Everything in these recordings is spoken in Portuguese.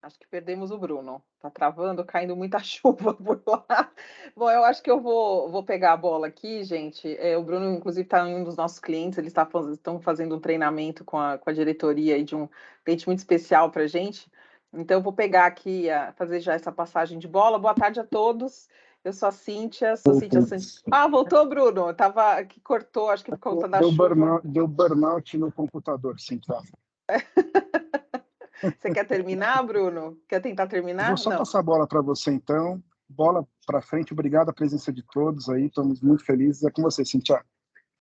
Acho que perdemos o Bruno. Tá travando, caindo muita chuva por lá. Bom, eu acho que eu vou pegar a bola aqui, gente. O Bruno, inclusive, está em um dos nossos clientes. Eles estão fazendo um treinamento com a diretoria aí de um cliente muito especial para a gente. Então, eu vou pegar aqui, fazer já essa passagem de bola. Boa tarde a todos. Eu sou Cíntia Santos. Ah, voltou, Bruno. Tava que cortou, acho que por conta da chuva. Deu burnout no computador, sim, tá. Você quer terminar, Bruno? Quer tentar Vou terminar? só Não. passar a bola para você, então. Bola para frente, obrigado a presença de todos aí, estamos muito felizes. É com você, Cintia.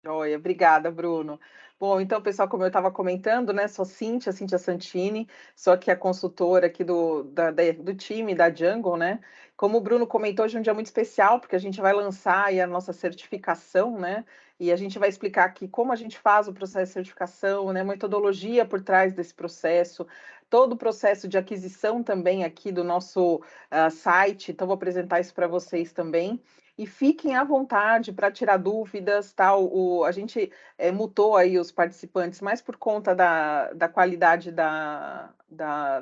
Joia, obrigada, Bruno. Bom, então, pessoal, como eu estava comentando, né, sou Cíntia Santini, sou aqui a consultora aqui do time da Jungle, né? Como o Bruno comentou, hoje é um dia muito especial, porque a gente vai lançar aí a nossa certificação, né? E a gente vai explicar aqui como a gente faz o processo de certificação, né? Metodologia por trás desse processo, todo o processo de aquisição também aqui do nosso site. Então, vou apresentar isso para vocês também. E fiquem à vontade para tirar dúvidas, tal. A gente mutou aí os participantes, mais por conta da qualidade da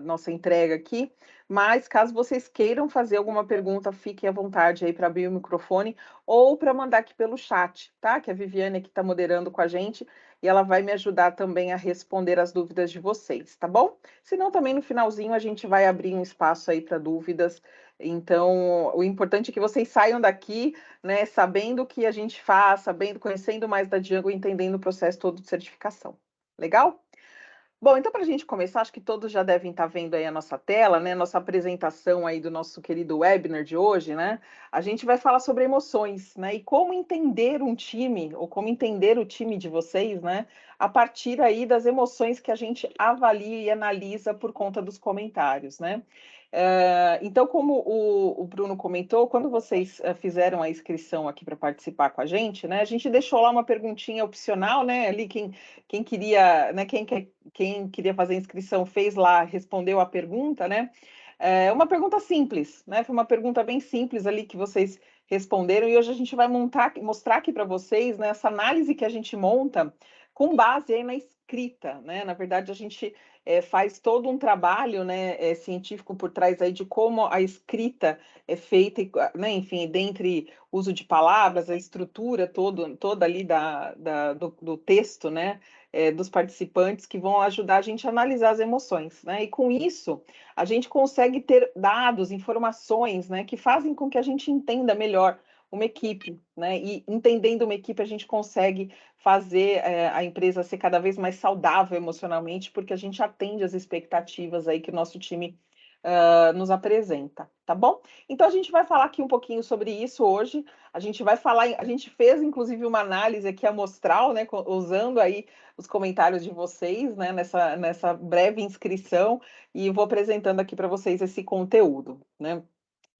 nossa entrega aqui. Mas caso vocês queiram fazer alguma pergunta, fiquem à vontade aí para abrir o microfone ou para mandar aqui pelo chat, tá? Que a Viviane aqui está moderando com a gente e ela vai me ajudar também a responder as dúvidas de vocês, tá bom? Se não, também no finalzinho a gente vai abrir um espaço aí para dúvidas. Então, o importante é que vocês saiam daqui, né, sabendo o que a gente faz, sabendo, conhecendo mais da Django, entendendo o processo todo de certificação. Legal? Bom, então, para a gente começar, acho que todos já devem estar vendo aí a nossa tela, né? Nossa apresentação aí do nosso querido webinar de hoje, né? A gente vai falar sobre emoções, né? E como entender um time, ou como entender o time de vocês, né? A partir aí das emoções que a gente avalia e analisa por conta dos comentários, né? Então, como o Bruno comentou, quando vocês fizeram a inscrição aqui para participar com a gente, né? A gente deixou lá uma perguntinha opcional, né? Ali quem queria, né? Quem queria fazer a inscrição fez lá, respondeu a pergunta, né? Uma pergunta simples, né? Foi uma pergunta bem simples ali que vocês responderam, e hoje a gente vai mostrar aqui para vocês, né, essa análise que a gente monta com base aí na escrita, né? Na verdade, a gente faz todo um trabalho, né, científico por trás aí de como a escrita é feita, né, enfim, dentre uso de palavras, a estrutura toda ali do texto, né? Dos participantes que vão ajudar a gente a analisar as emoções, né? E com isso, a gente consegue ter dados, informações, né, que fazem com que a gente entenda melhor uma equipe, né? E entendendo uma equipe, a gente consegue fazer a empresa ser cada vez mais saudável emocionalmente, porque a gente atende às expectativas aí que o nosso time nos apresenta, tá bom? Então a gente vai falar aqui um pouquinho sobre isso hoje. A gente vai falar, a gente fez inclusive uma análise aqui amostral, né, usando aí os comentários de vocês, né, nessa breve inscrição, e vou apresentando aqui para vocês esse conteúdo, né?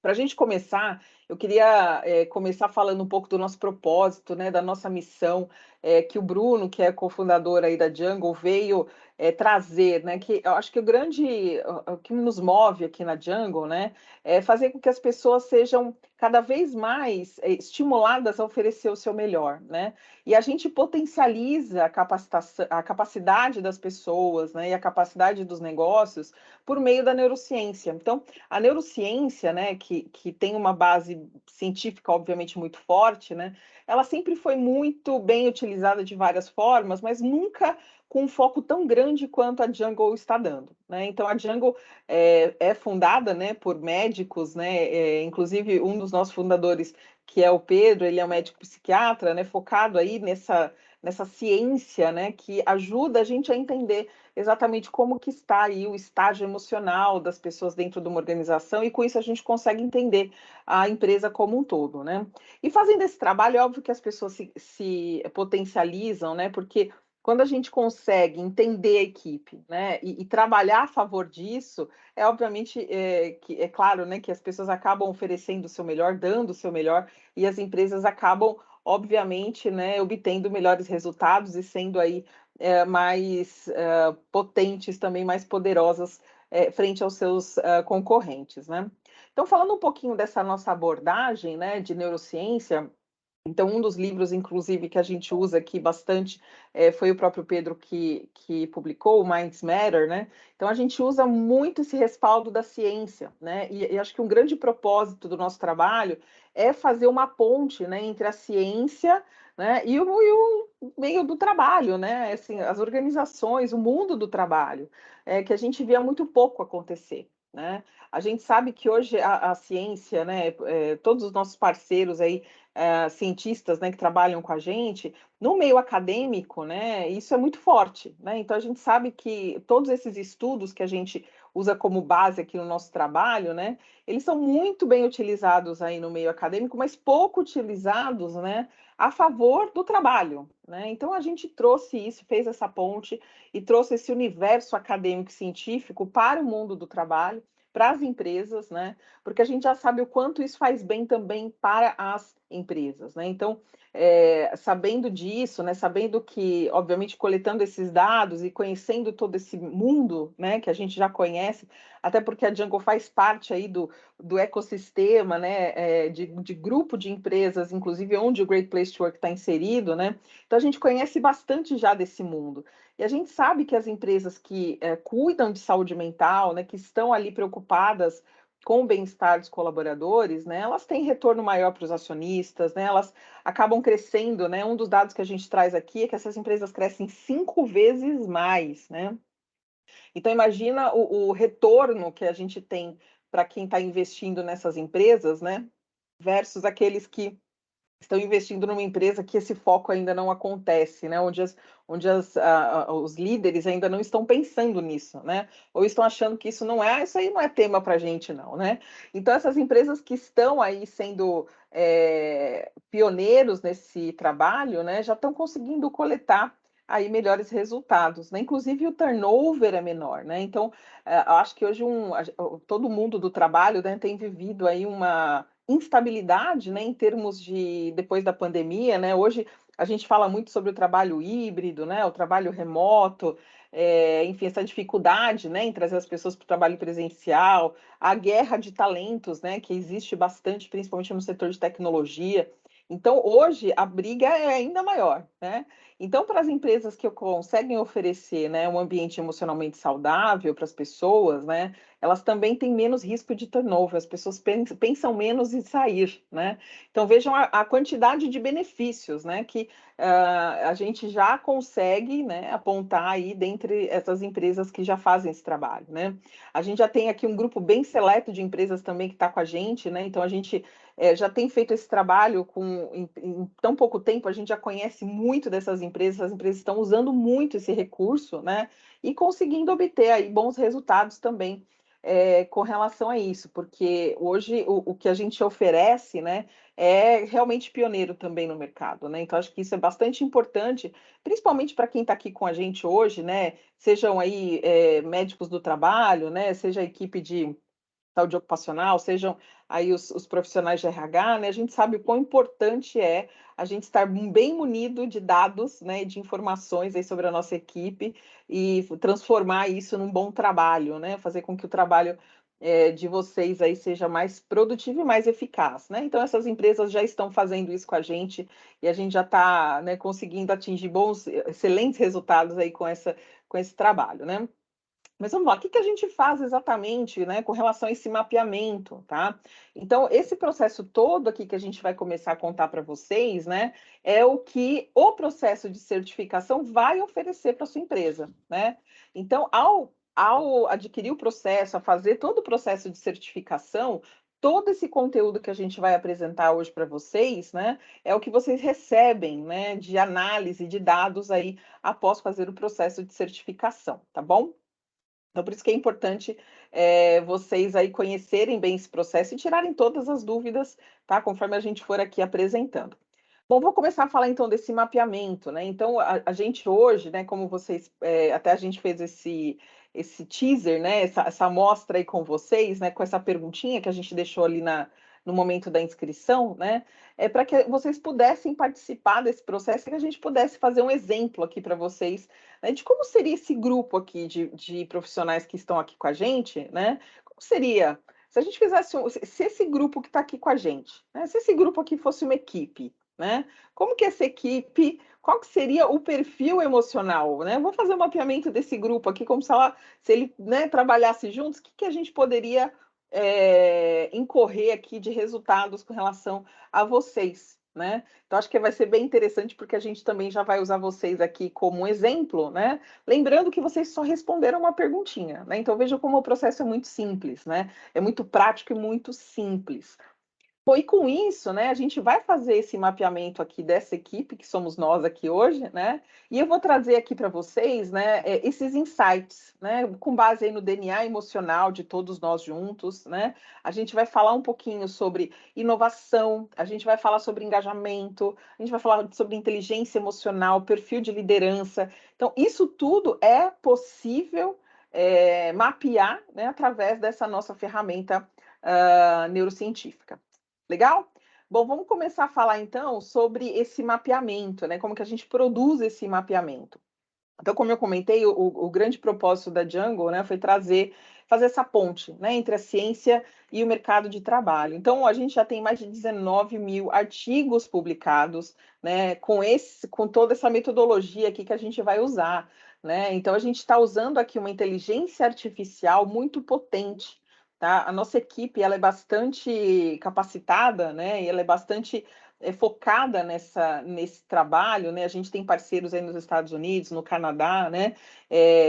Para a gente começar, eu queria começar falando um pouco do nosso propósito, né, da nossa missão, que o Bruno, que é cofundador aí da Jungle, veio trazer, né, que eu acho que o que nos move aqui na Jungle, né, é fazer com que as pessoas sejam cada vez mais estimuladas a oferecer o seu melhor, né, e a gente potencializa a capacidade das pessoas, né, e a capacidade dos negócios por meio da neurociência. Então, a neurociência, né, que tem uma base científica, obviamente, muito forte, né, ela sempre foi muito bem utilizada de várias formas, mas nunca com um foco tão grande quanto a Jungle está dando, né? Então, a Jungle é fundada, né, por médicos, né, inclusive um dos nossos fundadores, que é o Pedro, ele é um médico psiquiatra, né, focado aí nessa ciência, né, que ajuda a gente a entender exatamente como que está aí o estágio emocional das pessoas dentro de uma organização, e com isso a gente consegue entender a empresa como um todo, né? E fazendo esse trabalho, é óbvio que as pessoas se potencializam, né? Porque quando a gente consegue entender a equipe, né, e trabalhar a favor disso, obviamente que é claro, né, que as pessoas acabam oferecendo o seu melhor, dando o seu melhor, e as empresas acabam, obviamente, né, obtendo melhores resultados e sendo aí mais potentes também, mais poderosas frente aos seus concorrentes, né? Então, falando um pouquinho dessa nossa abordagem, né, de neurociência, Então, um dos livros, inclusive, que a gente usa aqui bastante, foi o próprio Pedro que publicou, o Minds Matter, né? Então, a gente usa muito esse respaldo da ciência, né? E acho que um grande propósito do nosso trabalho é fazer uma ponte, né, entre a ciência, né, e o meio do trabalho, né? Assim, as organizações, o mundo do trabalho, que a gente via muito pouco acontecer, né? A gente sabe que hoje a ciência, né, todos os nossos parceiros aí, cientistas, né, que trabalham com a gente, no meio acadêmico, né, isso é muito forte, né? Então a gente sabe que todos esses estudos que a gente usa como base aqui no nosso trabalho, né, eles são muito bem utilizados aí no meio acadêmico, mas pouco utilizados, né, a favor do trabalho, né? Então a gente trouxe isso, fez essa ponte e trouxe esse universo acadêmico e científico para o mundo do trabalho, para as empresas, né? Porque a gente já sabe o quanto isso faz bem também para as empresas, né? Então, sabendo disso, né? Sabendo que, obviamente, coletando esses dados e conhecendo todo esse mundo, né? Que a gente já conhece, até porque a Django faz parte aí do ecossistema, né? De grupo de empresas, inclusive onde o Great Place to Work está inserido, né? Então, a gente conhece bastante já desse mundo. E a gente sabe que as empresas que cuidam de saúde mental, né, que estão ali preocupadas com o bem-estar dos colaboradores, né, elas têm retorno maior para os acionistas, né, elas acabam crescendo, né, um dos dados que a gente traz aqui é que essas empresas crescem 5 vezes mais, né. Então, imagina o retorno que a gente tem para quem está investindo nessas empresas, né, versus aqueles que estão investindo numa empresa que esse foco ainda não acontece, né? Os líderes ainda não estão pensando nisso, né? Ou estão achando que isso não é, isso aí não é tema para a gente, não, né? Então, essas empresas que estão aí sendo pioneiros nesse trabalho, né, já estão conseguindo coletar aí melhores resultados, né? Inclusive o turnover é menor, né? Então, acho que hoje todo mundo do trabalho, né, tem vivido aí uma instabilidade, né, em termos de depois da pandemia, né? Hoje a gente fala muito sobre o trabalho híbrido, né, o trabalho remoto, enfim, essa dificuldade, né, em trazer as pessoas para o trabalho presencial, a guerra de talentos, né, que existe bastante, principalmente no setor de tecnologia. Então, hoje a briga é ainda maior, né? Então, para as empresas que conseguem oferecer, né, um ambiente emocionalmente saudável para as pessoas, né, elas também têm menos risco de turnover, as pessoas pensam menos em sair, né? Então vejam a quantidade de benefícios, né, que a gente já consegue, né, apontar aí dentre essas empresas que já fazem esse trabalho, né? A gente já tem aqui um grupo bem seleto de empresas também que está com a gente, né? Então a gente já tem feito esse trabalho em tão pouco tempo, a gente já conhece muito dessas empresas, as empresas estão usando muito esse recurso, né? E conseguindo obter aí bons resultados também com relação a isso, porque hoje o que a gente oferece, né, é realmente pioneiro também no mercado, né? Então acho que isso é bastante importante, principalmente para quem está aqui com a gente hoje, né? Sejam aí médicos do trabalho, né? Seja a equipe de saúde ocupacional, sejam aí os profissionais de RH, né? A gente sabe o quão importante é a gente estar bem munido de dados, né, de informações aí sobre a nossa equipe e transformar isso num bom trabalho, né? Fazer com que o trabalho de vocês aí seja mais produtivo e mais eficaz, né? Então essas empresas já estão fazendo isso com a gente e a gente já está, né, conseguindo atingir bons, excelentes resultados aí com esse trabalho, né? Mas vamos lá, o que que a gente faz exatamente, né, com relação a esse mapeamento, tá? Então, esse processo todo aqui que a gente vai começar a contar para vocês, né, é o que o processo de certificação vai oferecer para sua empresa, né? Então, ao adquirir o processo, a fazer todo o processo de certificação, todo esse conteúdo que a gente vai apresentar hoje para vocês, né, é o que vocês recebem, né, de análise de dados aí após fazer o processo de certificação, tá bom? Então, por isso que é importante vocês aí conhecerem bem esse processo e tirarem todas as dúvidas, tá? Conforme a gente for aqui apresentando. Bom, vou começar a falar então desse mapeamento, né? Então, a gente hoje, né, como vocês, até a gente fez esse teaser, né, essa amostra aí com vocês, né, com essa perguntinha que a gente deixou ali no momento da inscrição, né, para que vocês pudessem participar desse processo e que a gente pudesse fazer um exemplo aqui para vocês, né, de como seria esse grupo aqui de profissionais que estão aqui com a gente, né? Como seria se a gente fizesse, se esse grupo que está aqui com a gente, né, se esse grupo aqui fosse uma equipe, né? Como que essa equipe, qual que seria o perfil emocional, né? Vou fazer um mapeamento desse grupo aqui, como se ele, né, trabalhasse juntos, o que, que a gente poderia incorrer aqui de resultados com relação a vocês, né? Então, acho que vai ser bem interessante, porque a gente também já vai usar vocês aqui como um exemplo, né? Lembrando que vocês só responderam uma perguntinha, né? Então, veja como o processo é muito simples, né? É muito prático e muito simples. Bom, e com isso, né, a gente vai fazer esse mapeamento aqui dessa equipe, que somos nós aqui hoje, né, e eu vou trazer aqui para vocês, né, esses insights, né, com base aí no DNA emocional de todos nós juntos, né, a gente vai falar um pouquinho sobre inovação, a gente vai falar sobre engajamento, a gente vai falar sobre inteligência emocional, perfil de liderança. Então, isso tudo é possível mapear, né, através dessa nossa ferramenta neurocientífica. Legal? Bom, vamos começar a falar então sobre esse mapeamento, né? Como que a gente produz esse mapeamento. Então, como eu comentei, o grande propósito da Jungle, né, foi fazer essa ponte, né, entre a ciência e o mercado de trabalho. Então, a gente já tem mais de 19 mil artigos publicados, né, com toda essa metodologia aqui que a gente vai usar, né? Então, a gente está usando aqui uma inteligência artificial muito potente. Tá? A nossa equipe ela é bastante capacitada, né? E ela é bastante focada nesse trabalho, né? A gente tem parceiros aí nos Estados Unidos, no Canadá, né?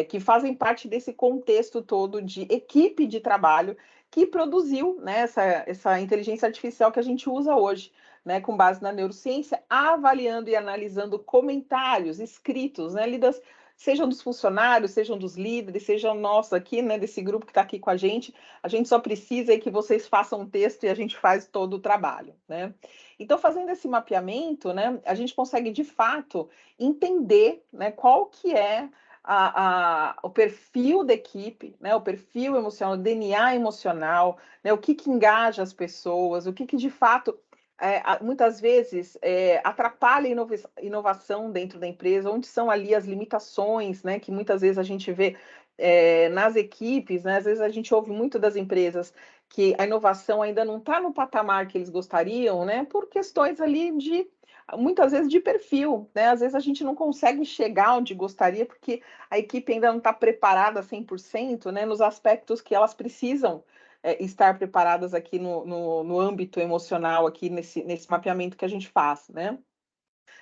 Que fazem parte desse contexto todo de equipe de trabalho que produziu, né, essa inteligência artificial que a gente usa hoje, né, com base na neurociência, avaliando e analisando comentários escritos, né, lidas, sejam dos funcionários, sejam dos líderes, sejam nossos aqui, né, desse grupo que está aqui com a gente só precisa que vocês façam um texto e a gente faz todo o trabalho, né? Então, fazendo esse mapeamento, né, a gente consegue, de fato, entender, né, qual que é o perfil da equipe, né, o perfil emocional, o DNA emocional, né, o que engaja as pessoas, o que de fato, muitas vezes, atrapalha a inovação dentro da empresa, onde são ali as limitações, né, que muitas vezes a gente vê nas equipes, né, às vezes a gente ouve muito das empresas que a inovação ainda não está no patamar que eles gostariam, né, por questões ali muitas vezes de perfil, né, às vezes a gente não consegue chegar onde gostaria, porque a equipe ainda não está preparada 100%, né, nos aspectos que elas precisam estar preparadas aqui no âmbito emocional, aqui nesse mapeamento que a gente faz, né.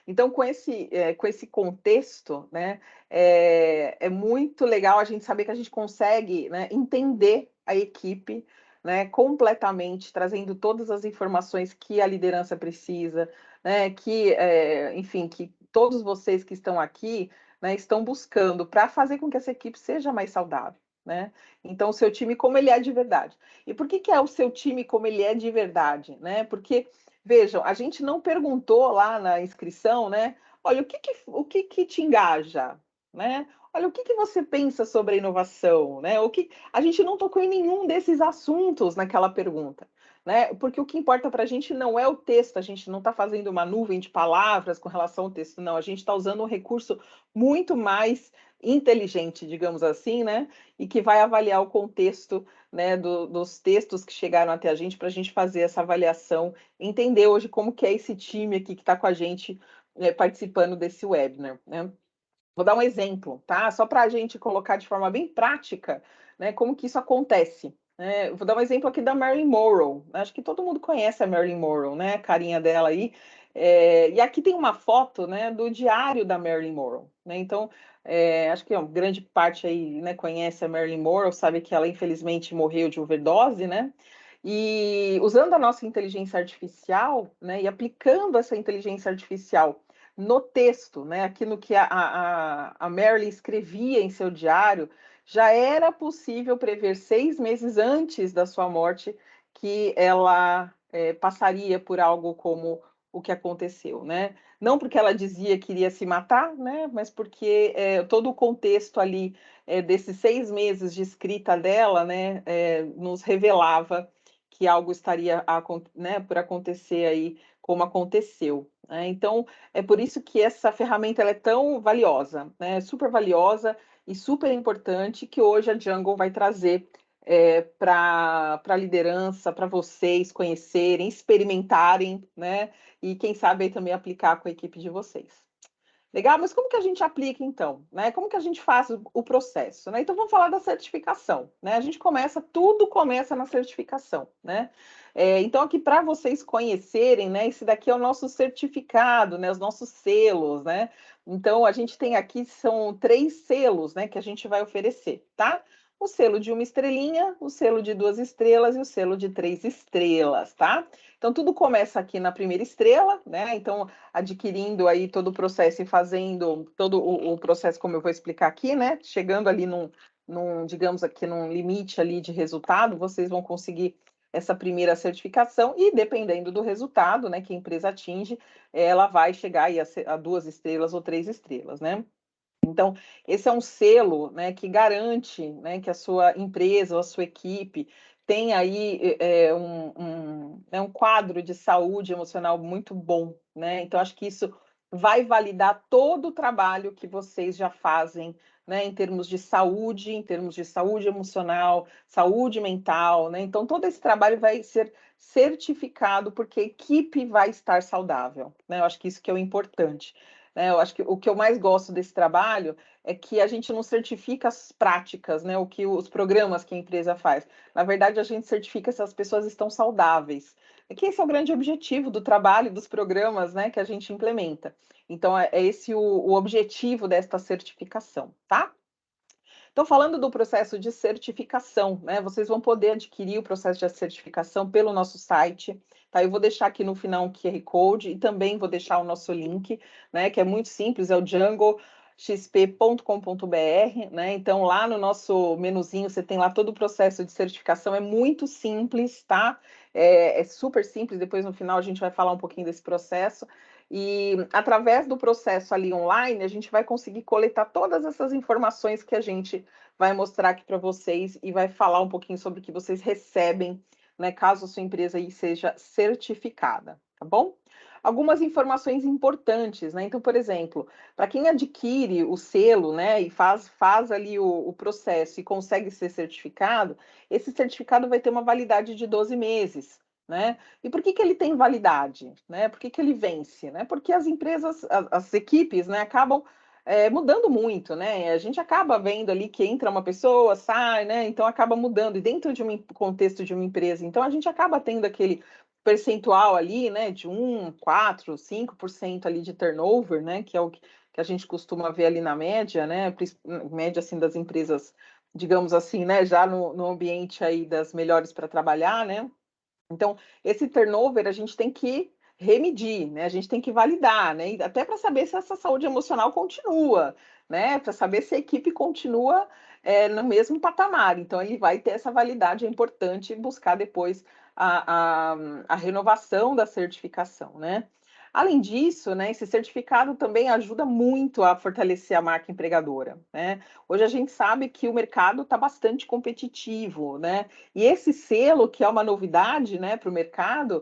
Então, com esse contexto, né, é muito legal a gente saber que a gente consegue, né, entender a equipe, né, completamente, trazendo todas as informações que a liderança precisa, né, enfim, que todos vocês que estão aqui, né, estão buscando para fazer com que essa equipe seja mais saudável. Né? Então, o seu time como ele é de verdade. E por que é o seu time como ele é de verdade? Né? Porque vejam, a gente não perguntou lá na inscrição, né? Olha, o que te engaja, né? Olha, o que você pensa sobre a inovação, né? A gente não tocou em nenhum desses assuntos naquela pergunta, né? Porque o que importa para a gente não é o texto, a gente não está fazendo uma nuvem de palavras com relação ao texto, não. A gente está usando um recurso muito mais inteligente, digamos assim, né? E que vai avaliar o contexto, né, dos textos que chegaram até a gente para a gente fazer essa avaliação, entender hoje como que é esse time aqui que está com a gente participando desse webinar, né? Vou dar um exemplo, tá? Só para a gente colocar de forma bem prática, né, como que isso acontece. Né? Vou dar um exemplo aqui da Marilyn Monroe. Acho que todo mundo conhece a Marilyn Monroe, né? A carinha dela aí. E aqui tem uma foto, né, do diário da Marilyn Monroe. Né? Então, acho que grande parte aí, né, conhece a Marilyn Monroe, sabe que ela infelizmente morreu de overdose, né? E usando a nossa inteligência artificial, né, e aplicando essa inteligência artificial no texto, né, aqui no que a Marilyn escrevia em seu diário, já era possível prever 6 meses antes da sua morte que ela passaria por algo como o que aconteceu, né? Não porque ela dizia que iria se matar, né? Mas porque todo o contexto ali desses 6 meses de escrita dela, né, nos revelava que algo estaria né, por acontecer aí como aconteceu. Né? Então, é por isso que essa ferramenta ela é tão valiosa, né? Super valiosa e super importante, que hoje a Jungle vai trazer para a liderança, para vocês conhecerem, experimentarem, né? E quem sabe aí também aplicar com a equipe de vocês. Legal, mas como que a gente aplica então, né? Como que a gente faz o processo, né? Então vamos falar da certificação, né? A gente tudo começa na certificação, né? Então aqui para vocês conhecerem, né? Esse daqui é o nosso certificado, né? Os nossos selos, né? Então a gente tem aqui são 3 selos, né? Que a gente vai oferecer, tá? O selo de 1 estrelinha, o selo de 2 estrelas e o selo de 3 estrelas, tá? Então tudo começa aqui na primeira estrela, né? Então adquirindo aí todo o processo e fazendo todo o processo, como eu vou explicar aqui, né? Chegando ali digamos aqui, num limite ali de resultado, vocês vão conseguir essa primeira certificação e dependendo do resultado, né, que a empresa atinge, ela vai chegar aí a 2 estrelas ou 3 estrelas, né? Então, esse é um selo, né, que garante, né, que a sua empresa ou a sua equipe tem aí um quadro de saúde emocional muito bom, né? Então, acho que isso vai validar todo o trabalho que vocês já fazem, né, em termos de saúde emocional, saúde mental, né? Então, todo esse trabalho vai ser certificado porque a equipe vai estar saudável, né? Eu acho que isso que é o importante. Né? Eu acho que o que eu mais gosto desse trabalho é que a gente não certifica as práticas, né? Os programas que a empresa faz. Na verdade, a gente certifica se as pessoas estão saudáveis. É que esse é o grande objetivo do trabalho e dos programas, né, que a gente implementa. Então, é esse o objetivo desta certificação, tá? Então, falando do processo de certificação, né? Vocês vão poder adquirir o processo de certificação pelo nosso site. Tá? Eu vou deixar aqui no final um QR Code e também vou deixar o nosso link, né? Que é muito simples, é o djangoxp.com.br, né? Então, lá no nosso menuzinho, você tem lá todo o processo de certificação, é muito simples, tá? É super simples, depois no final a gente vai falar um pouquinho desse processo. E através do processo ali online, a gente vai conseguir coletar todas essas informações que a gente vai mostrar aqui para vocês e vai falar um pouquinho sobre o que vocês recebem, né, caso a sua empresa aí seja certificada, tá bom? Algumas informações importantes, né? Então, por exemplo, para quem adquire o selo, né, e faz ali o processo e consegue ser certificado, esse certificado vai ter uma validade de 12 meses. Né? E por que ele tem validade? Né? Por que ele vence? Né? Porque as empresas, as equipes, né, acabam mudando muito, né? A gente acaba vendo ali que entra uma pessoa, sai, né? Então acaba mudando, e dentro de um contexto de uma empresa, então a gente acaba tendo aquele percentual ali, né, de 1, 4, 5% ali de turnover, né? Que é o que a gente costuma ver ali na média, né? Média assim das empresas, digamos assim, né? Já no ambiente aí das melhores para trabalhar, né? Então, esse turnover a gente tem que remedir, né? A gente tem que validar, né? E até para saber se essa saúde emocional continua, né? Para saber se a equipe continua no mesmo patamar. Então, ele vai ter essa validade, é importante buscar depois a renovação da certificação, né? Além disso, né, esse certificado também ajuda muito a fortalecer a marca empregadora, né? Hoje a gente sabe que o mercado está bastante competitivo, né? E esse selo, que é uma novidade, né, para o mercado,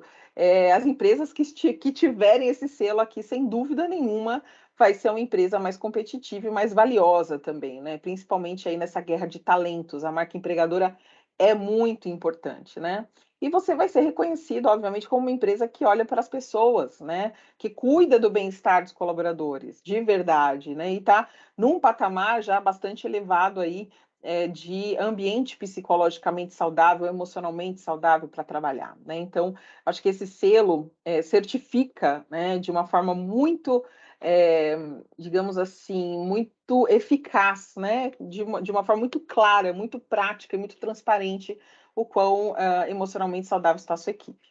as empresas que tiverem esse selo aqui, sem dúvida nenhuma, vai ser uma empresa mais competitiva e mais valiosa também, né? Principalmente aí nessa guerra de talentos, a marca empregadora é muito importante, né? E você vai ser reconhecido, obviamente, como uma empresa que olha para as pessoas, né? Que cuida do bem-estar dos colaboradores, de verdade, né? E está num patamar já bastante elevado aí de ambiente psicologicamente saudável, emocionalmente saudável para trabalhar, né? Então, acho que esse selo certifica, né, de uma forma muito, digamos assim, muito eficaz, né? De uma forma muito clara, muito prática e muito transparente o quão emocionalmente saudável está a sua equipe.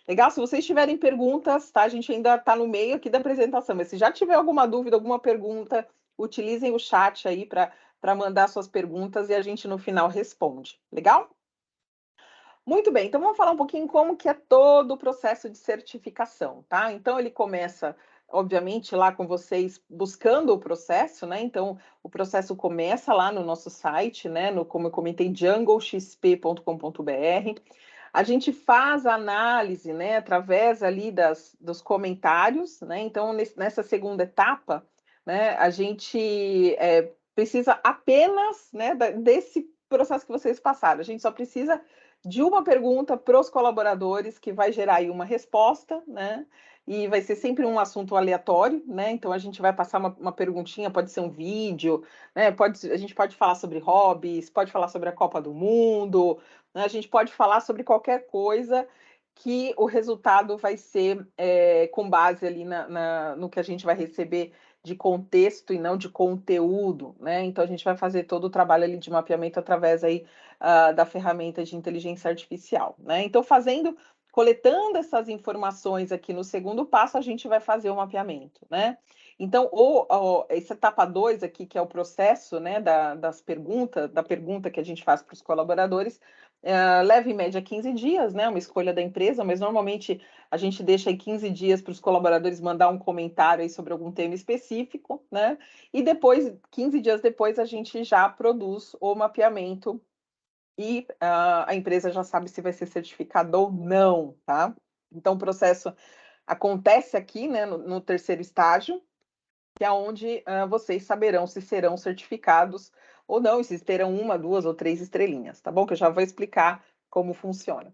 Legal? Se vocês tiverem perguntas, tá? A gente ainda está no meio aqui da apresentação, mas se já tiver alguma dúvida, alguma pergunta, utilizem o chat aí para mandar suas perguntas e a gente no final responde. Legal? Muito bem, então vamos falar um pouquinho como que é todo o processo de certificação, tá? Então ele começa, obviamente, lá com vocês buscando o processo, né? Então o processo começa lá no nosso site, né? Como eu comentei, djangoxp.com.br. A gente faz a análise, né, através ali dos comentários, né? Então, nessa segunda etapa, né, a gente precisa apenas, né, desse processo que vocês passaram. A gente só precisa de uma pergunta para os colaboradores que vai gerar aí uma resposta, né? E vai ser sempre um assunto aleatório, né? Então a gente vai passar uma perguntinha, pode ser um vídeo, né? A gente pode falar sobre hobbies, pode falar sobre a Copa do Mundo, né? A gente pode falar sobre qualquer coisa que o resultado vai ser com base ali no que a gente vai receber de contexto e não de conteúdo, né? Então a gente vai fazer todo o trabalho ali de mapeamento através aí da ferramenta de inteligência artificial, né? Então coletando essas informações aqui no segundo passo, a gente vai fazer o mapeamento, né? Então, essa etapa 2 aqui, que é o processo, né, da pergunta que a gente faz para os colaboradores, leva em média 15 dias, né, uma escolha da empresa, mas normalmente a gente deixa aí 15 dias para os colaboradores mandar um comentário aí sobre algum tema específico, né, e depois, 15 dias depois, a gente já produz o mapeamento e a empresa já sabe se vai ser certificada ou não, tá? Então, o processo acontece aqui, né, no terceiro estágio, que é onde vocês saberão se serão certificados ou não, e se terão 1, 2 ou 3 estrelinhas, tá bom? Que eu já vou explicar como funciona.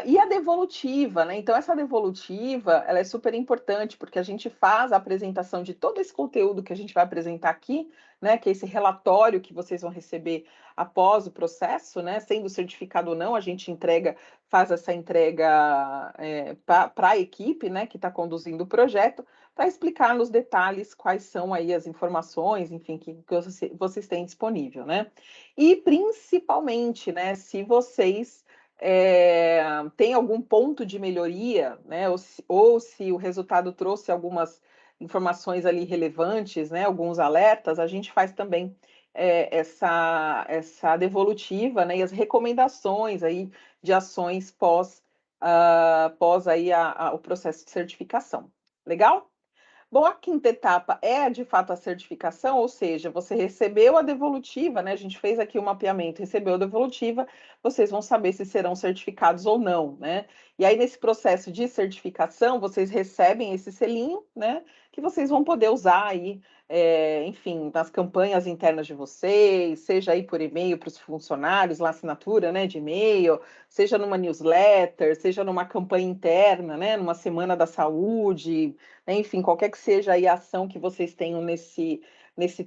E a devolutiva, né? Então, essa devolutiva, ela é super importante, porque a gente faz a apresentação de todo esse conteúdo que a gente vai apresentar aqui, né? Que é esse relatório que vocês vão receber após o processo, né? Sendo certificado ou não, a gente faz essa entrega para a equipe, né? Que está conduzindo o projeto, para explicar nos detalhes quais são aí as informações, enfim, que vocês têm disponível, né? E principalmente, né? Se vocês tem algum ponto de melhoria, né? Ou se o resultado trouxe algumas informações ali relevantes, né? Alguns alertas, a gente faz também essa devolutiva, né? E as recomendações aí de ações pós aí o processo de certificação. Legal? Bom, a quinta etapa é, de fato, a certificação, ou seja, você recebeu a devolutiva, né? A gente fez aqui o mapeamento, recebeu a devolutiva, vocês vão saber se serão certificados ou não, né? E aí, nesse processo de certificação, vocês recebem esse selinho, né? Que vocês vão poder usar aí, enfim, nas campanhas internas de vocês, seja aí por e-mail para os funcionários, lá assinatura, né, de e-mail, seja numa newsletter, seja numa campanha interna, né, numa semana da saúde, enfim, qualquer que seja aí a ação que vocês tenham nesse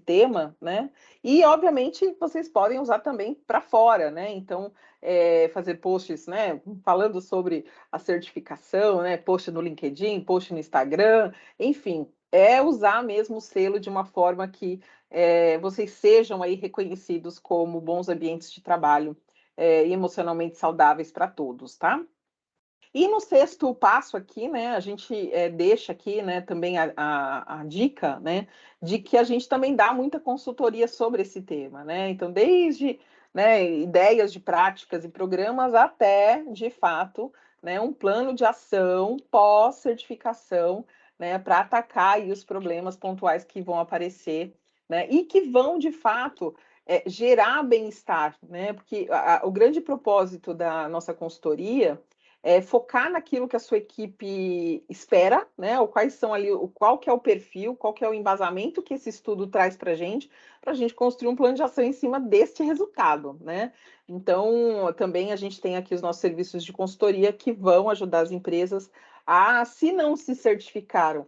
tema, né? E, obviamente, vocês podem usar também para fora, né? Então, fazer posts, né? Falando sobre a certificação, né? Post no LinkedIn, post no Instagram, enfim, usar mesmo o selo de uma forma que vocês sejam aí reconhecidos como bons ambientes de trabalho e emocionalmente saudáveis para todos, tá? E no sexto passo aqui, né, a gente deixa aqui, né, também a dica, né, de que a gente também dá muita consultoria sobre esse tema, né, então desde, né, ideias de práticas e programas até, de fato, né, um plano de ação pós-certificação, né, para atacar aí os problemas pontuais que vão aparecer, né, e que vão, de fato, gerar bem-estar, né, porque o grande propósito da nossa consultoria focar naquilo que a sua equipe espera, né? Ou quais são ali, qual que é o perfil, qual que é o embasamento que esse estudo traz para a gente construir um plano de ação em cima deste resultado, né? Então, também a gente tem aqui os nossos serviços de consultoria que vão ajudar as empresas a, se não se certificaram,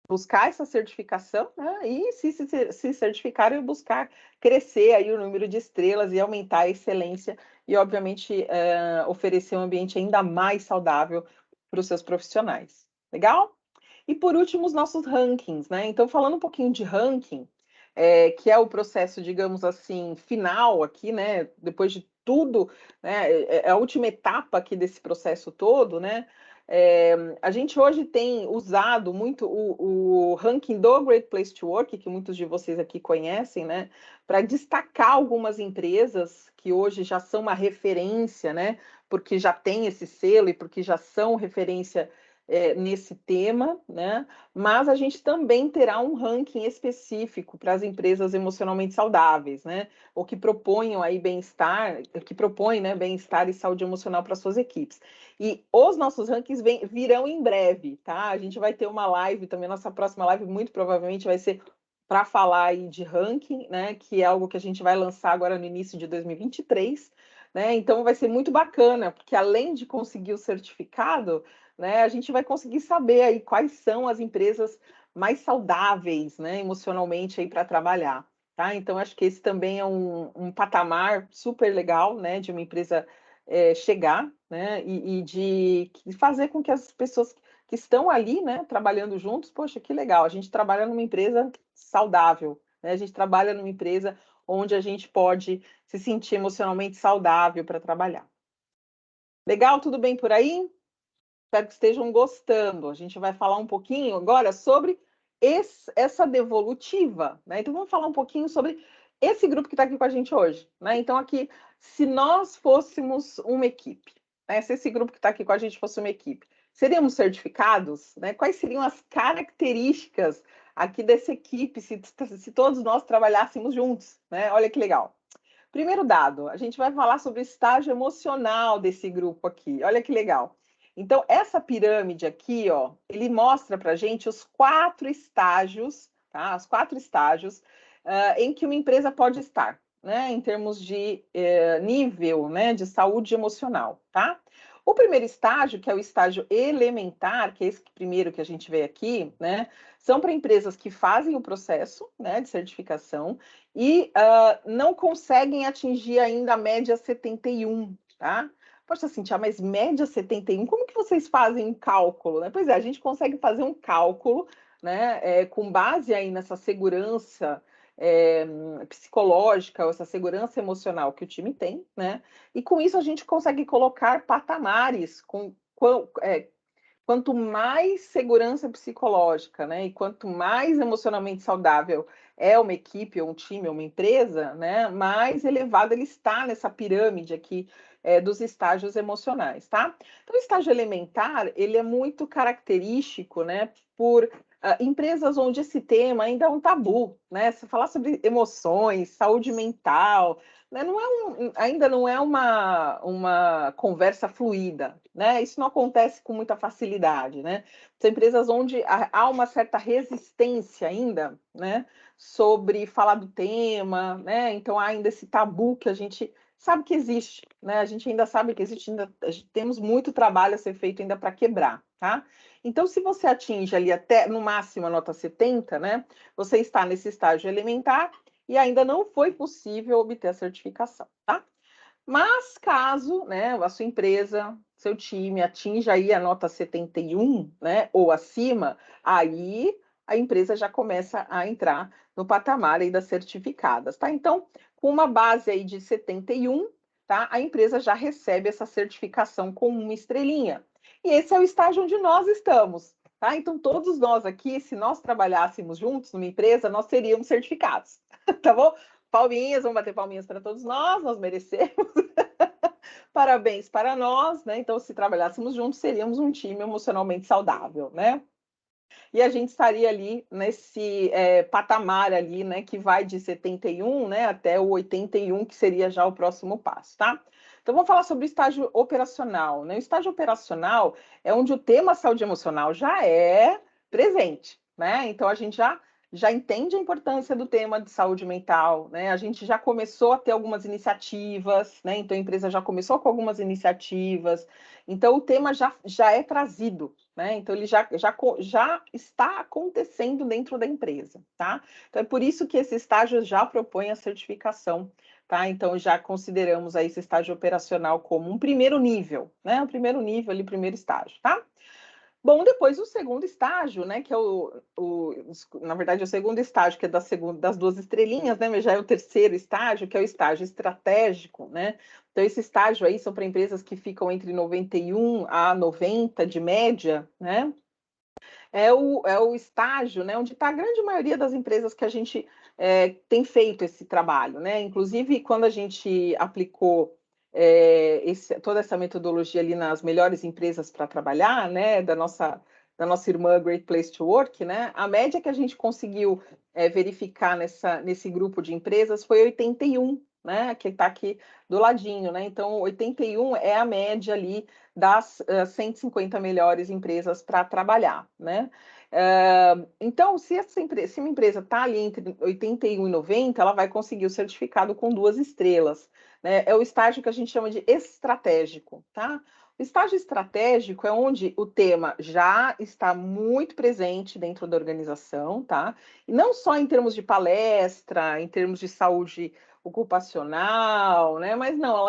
buscar essa certificação, né? E se certificarem, buscar crescer aí o número de estrelas e aumentar a excelência e, obviamente, oferecer um ambiente ainda mais saudável para os seus profissionais. Legal? E, por último, os nossos rankings, né? Então, falando um pouquinho de ranking, que é o processo, digamos assim, final aqui, né? Depois de tudo, né? É a última etapa aqui desse processo todo, né? A gente hoje tem usado muito o ranking do Great Place to Work, que muitos de vocês aqui conhecem, né, para destacar algumas empresas que hoje já são uma referência, né, porque já tem esse selo e porque já são referência nesse tema, né? Mas a gente também terá um ranking específico para as empresas emocionalmente saudáveis, né? Ou que proponham aí bem-estar, que propõem, né, bem-estar e saúde emocional para suas equipes. E os nossos rankings virão em breve, tá? A gente vai ter uma live também, nossa próxima live muito provavelmente vai ser para falar aí de ranking, né, que é algo que a gente vai lançar agora no início de 2023, né? Então vai ser muito bacana, porque além de conseguir o certificado, né, a gente vai conseguir saber aí quais são as empresas mais saudáveis, né, emocionalmente aí para trabalhar, tá? Então acho que esse também é um patamar super legal, né, de uma empresa chegar, né, e de fazer com que as pessoas que estão ali, né, trabalhando juntos, poxa, que legal, a gente trabalha numa empresa saudável, né? A gente trabalha numa empresa onde a gente pode se sentir emocionalmente saudável para trabalhar. Legal? Tudo bem por aí? Espero que estejam gostando. A gente vai falar um pouquinho agora sobre essa devolutiva, né? Então vamos falar um pouquinho sobre esse grupo que está aqui com a gente hoje, né? Então aqui, se nós fôssemos uma equipe, né? Se esse grupo que está aqui com a gente fosse uma equipe, seríamos certificados, né? Quais seriam as características aqui dessa equipe se todos nós trabalhássemos juntos, né? Olha que legal. Primeiro dado, a gente vai falar sobre o estágio emocional desse grupo aqui. Olha que legal. Então, essa pirâmide aqui, ó, ele mostra para a gente os 4 estágios, tá? Os 4 estágios em que uma empresa pode estar, né? Em termos de nível, né? De saúde emocional, tá? O primeiro estágio, que é o estágio elementar, que é esse primeiro que a gente vê aqui, né? São para empresas que fazem o processo, né, de certificação e não conseguem atingir ainda a média 71, tá? Poxa, Cintia, mas média 71, como que vocês fazem um cálculo, né? Pois é, a gente consegue fazer um cálculo, né, com base aí nessa segurança psicológica, ou essa segurança emocional que o time tem, né? E com isso a gente consegue colocar patamares quanto mais segurança psicológica, né, e quanto mais emocionalmente saudável é uma equipe, ou um time, ou uma empresa, né, mais elevado ele está nessa pirâmide aqui dos estágios emocionais, tá? Então, o estágio elementar, ele é muito característico, né, por empresas onde esse tema ainda é um tabu, né? Se falar sobre emoções, saúde mental, né, ainda não é uma conversa fluida, né? Isso não acontece com muita facilidade, né? São empresas onde há uma certa resistência ainda, né? Sobre falar do tema, né? Então há ainda esse tabu que a gente sabe que existe, né? A gente ainda sabe que existe, temos muito trabalho a ser feito ainda para quebrar, tá? Então, se você atinge ali até no máximo a nota 70, né? Você está nesse estágio elementar e ainda não foi possível obter a certificação, tá? Mas caso, né, a sua empresa, seu time atinja aí a nota 71, né, ou acima, aí a empresa já começa a entrar no patamar aí das certificadas, tá? Então, com uma base aí de 71, tá? A empresa já recebe essa certificação com 1 estrelinha. E esse é o estágio onde nós estamos, tá? Então, todos nós aqui, se nós trabalhássemos juntos numa empresa, nós seríamos certificados, tá bom? Palminhas, vamos bater palminhas para todos nós merecemos. Parabéns para nós, né? Então, se trabalhássemos juntos, seríamos um time emocionalmente saudável, né? E a gente estaria ali nesse patamar ali, né? Que vai de 71, né? Até o 81, que seria já o próximo passo, tá? Então, vamos falar sobre o estágio operacional, né? O estágio operacional é onde o tema saúde emocional já é presente, né? Então, a gente já entende a importância do tema de saúde mental, né? A gente já começou a ter algumas iniciativas, né? Então a empresa já começou com algumas iniciativas. Então o tema já é trazido, né? Então ele já está acontecendo dentro da empresa, tá? Então é por isso que esse estágio já propõe a certificação, tá? Então já consideramos aí esse estágio operacional como um primeiro nível, né? O primeiro nível ali, primeiro estágio, tá? Bom, depois o segundo estágio, né, que é na verdade, o segundo estágio, que é das 2 estrelinhas, né, mas já é o terceiro estágio, que é o estágio estratégico, né? Então, esse estágio aí são para empresas que ficam entre 91 a 90 de média, né? É o estágio, né, onde está a grande maioria das empresas que a gente tem feito esse trabalho, né? Inclusive, quando a gente aplicou toda essa metodologia ali nas melhores empresas para trabalhar, né, da nossa irmã Great Place to Work, né, a média que a gente conseguiu verificar nesse grupo de empresas foi 81, né, que está aqui do ladinho, né? Então, 81 é a média ali das 150 melhores empresas para trabalhar, né? Então, se uma empresa está ali entre 81 e 90, ela vai conseguir o certificado com 2 estrelas, né? É o estágio que a gente chama de estratégico, tá? O estágio estratégico é onde o tema já está muito presente dentro da organização, tá? E não só em termos de palestra, em termos de saúde ocupacional, né? Mas não,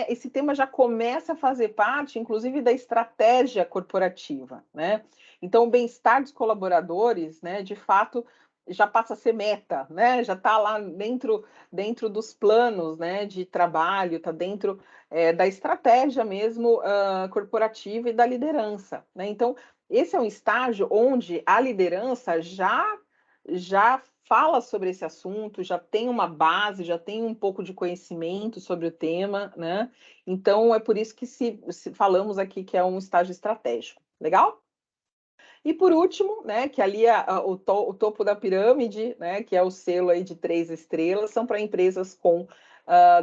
esse tema já começa a fazer parte, inclusive, da estratégia corporativa, né? Então, o bem-estar dos colaboradores, né, de fato, já passa a ser meta, né? Já está lá dentro dos planos, né, de trabalho, está dentro da estratégia mesmo corporativa e da liderança, né? Então, esse é um estágio onde a liderança já fala sobre esse assunto, já tem uma base, já tem um pouco de conhecimento sobre o tema, né? Então, é por isso que se falamos aqui que é um estágio estratégico. Legal? E por último, né, que ali o topo da pirâmide, né, que é o selo aí de 3 estrelas, são para empresas com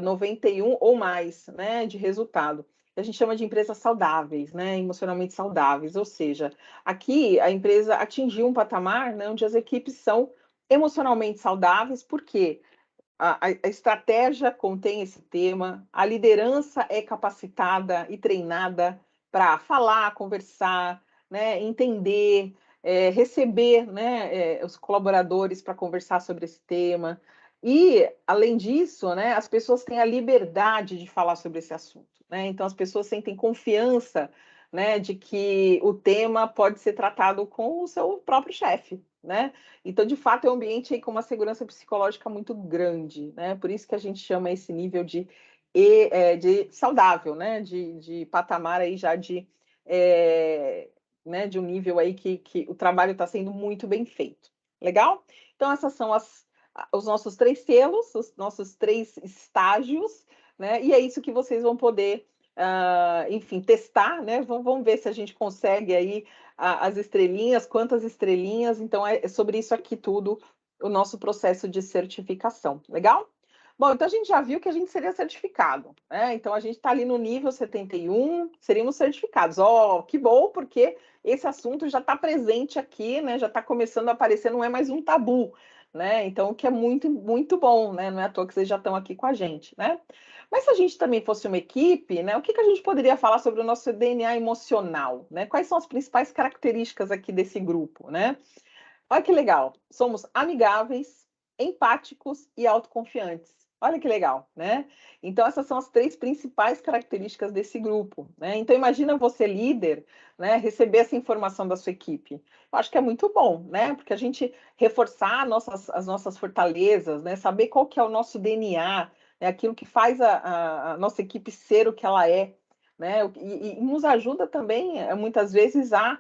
91 ou mais, né, de resultado. A gente chama de empresas saudáveis, né, emocionalmente saudáveis, ou seja, aqui a empresa atingiu um patamar, né, onde as equipes são emocionalmente saudáveis, porque a estratégia contém esse tema, a liderança é capacitada e treinada para falar, conversar, né, entender, receber, né, os colaboradores para conversar sobre esse tema. E, além disso, né, as pessoas têm a liberdade de falar sobre esse assunto. Né? Então, as pessoas sentem confiança, né, de que o tema pode ser tratado com o seu próprio chefe. Né? Então, de fato, é um ambiente aí com uma segurança psicológica muito grande, né? Por isso que a gente chama esse nível de saudável, né? De patamar aí já né? De um nível aí que o trabalho está sendo muito bem feito. Legal? Então, essas são os nossos 3 selos, os nossos 3 estágios, né? E é isso que vocês vão poder, enfim, testar, né? Vamos ver se a gente consegue aí as estrelinhas, quantas estrelinhas. Então, é sobre isso aqui tudo o nosso processo de certificação. Legal? Bom, então a gente já viu que a gente seria certificado, né? Então a gente está ali no nível 71, seríamos certificados. Ó, que bom, porque esse assunto já está presente aqui, né? Já está começando a aparecer, não é mais um tabu, né? Então, o que é muito, muito bom, né? Não é à toa que vocês já estão aqui com a gente, né? Mas se a gente também fosse uma equipe, né? O que a gente poderia falar sobre o nosso DNA emocional, né? Quais são as principais características aqui desse grupo, né? Olha que legal. Somos amigáveis, empáticos e autoconfiantes. Olha que legal, né? Então, essas são as 3 principais características desse grupo, né? Então, imagina você, líder, né, receber essa informação da sua equipe. Eu acho que é muito bom, né? Porque a gente reforçar as nossas fortalezas, né? Saber qual que é o nosso DNA, né? Aquilo que faz a nossa equipe ser o que ela é, né? E nos ajuda também, muitas vezes, a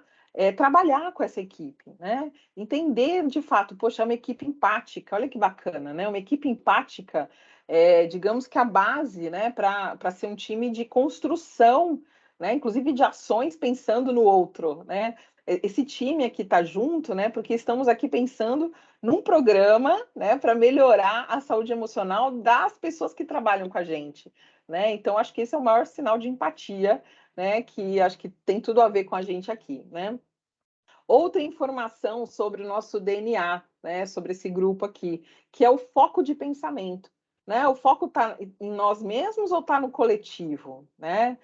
trabalhar com essa equipe, né? Entender de fato, poxa, é uma equipe empática, olha que bacana, né? Uma equipe empática, digamos que a base, né, para ser um time de construção, né, inclusive de ações pensando no outro, né? Esse time aqui está junto, né? Porque estamos aqui pensando num programa, né, para melhorar a saúde emocional das pessoas que trabalham com a gente, né? Então acho que esse é o maior sinal de empatia, né? Que acho que tem tudo a ver com a gente aqui, né? Outra informação sobre o nosso DNA, né, sobre esse grupo aqui, que é o foco de pensamento. Né? O foco está em nós mesmos ou está no coletivo? Né?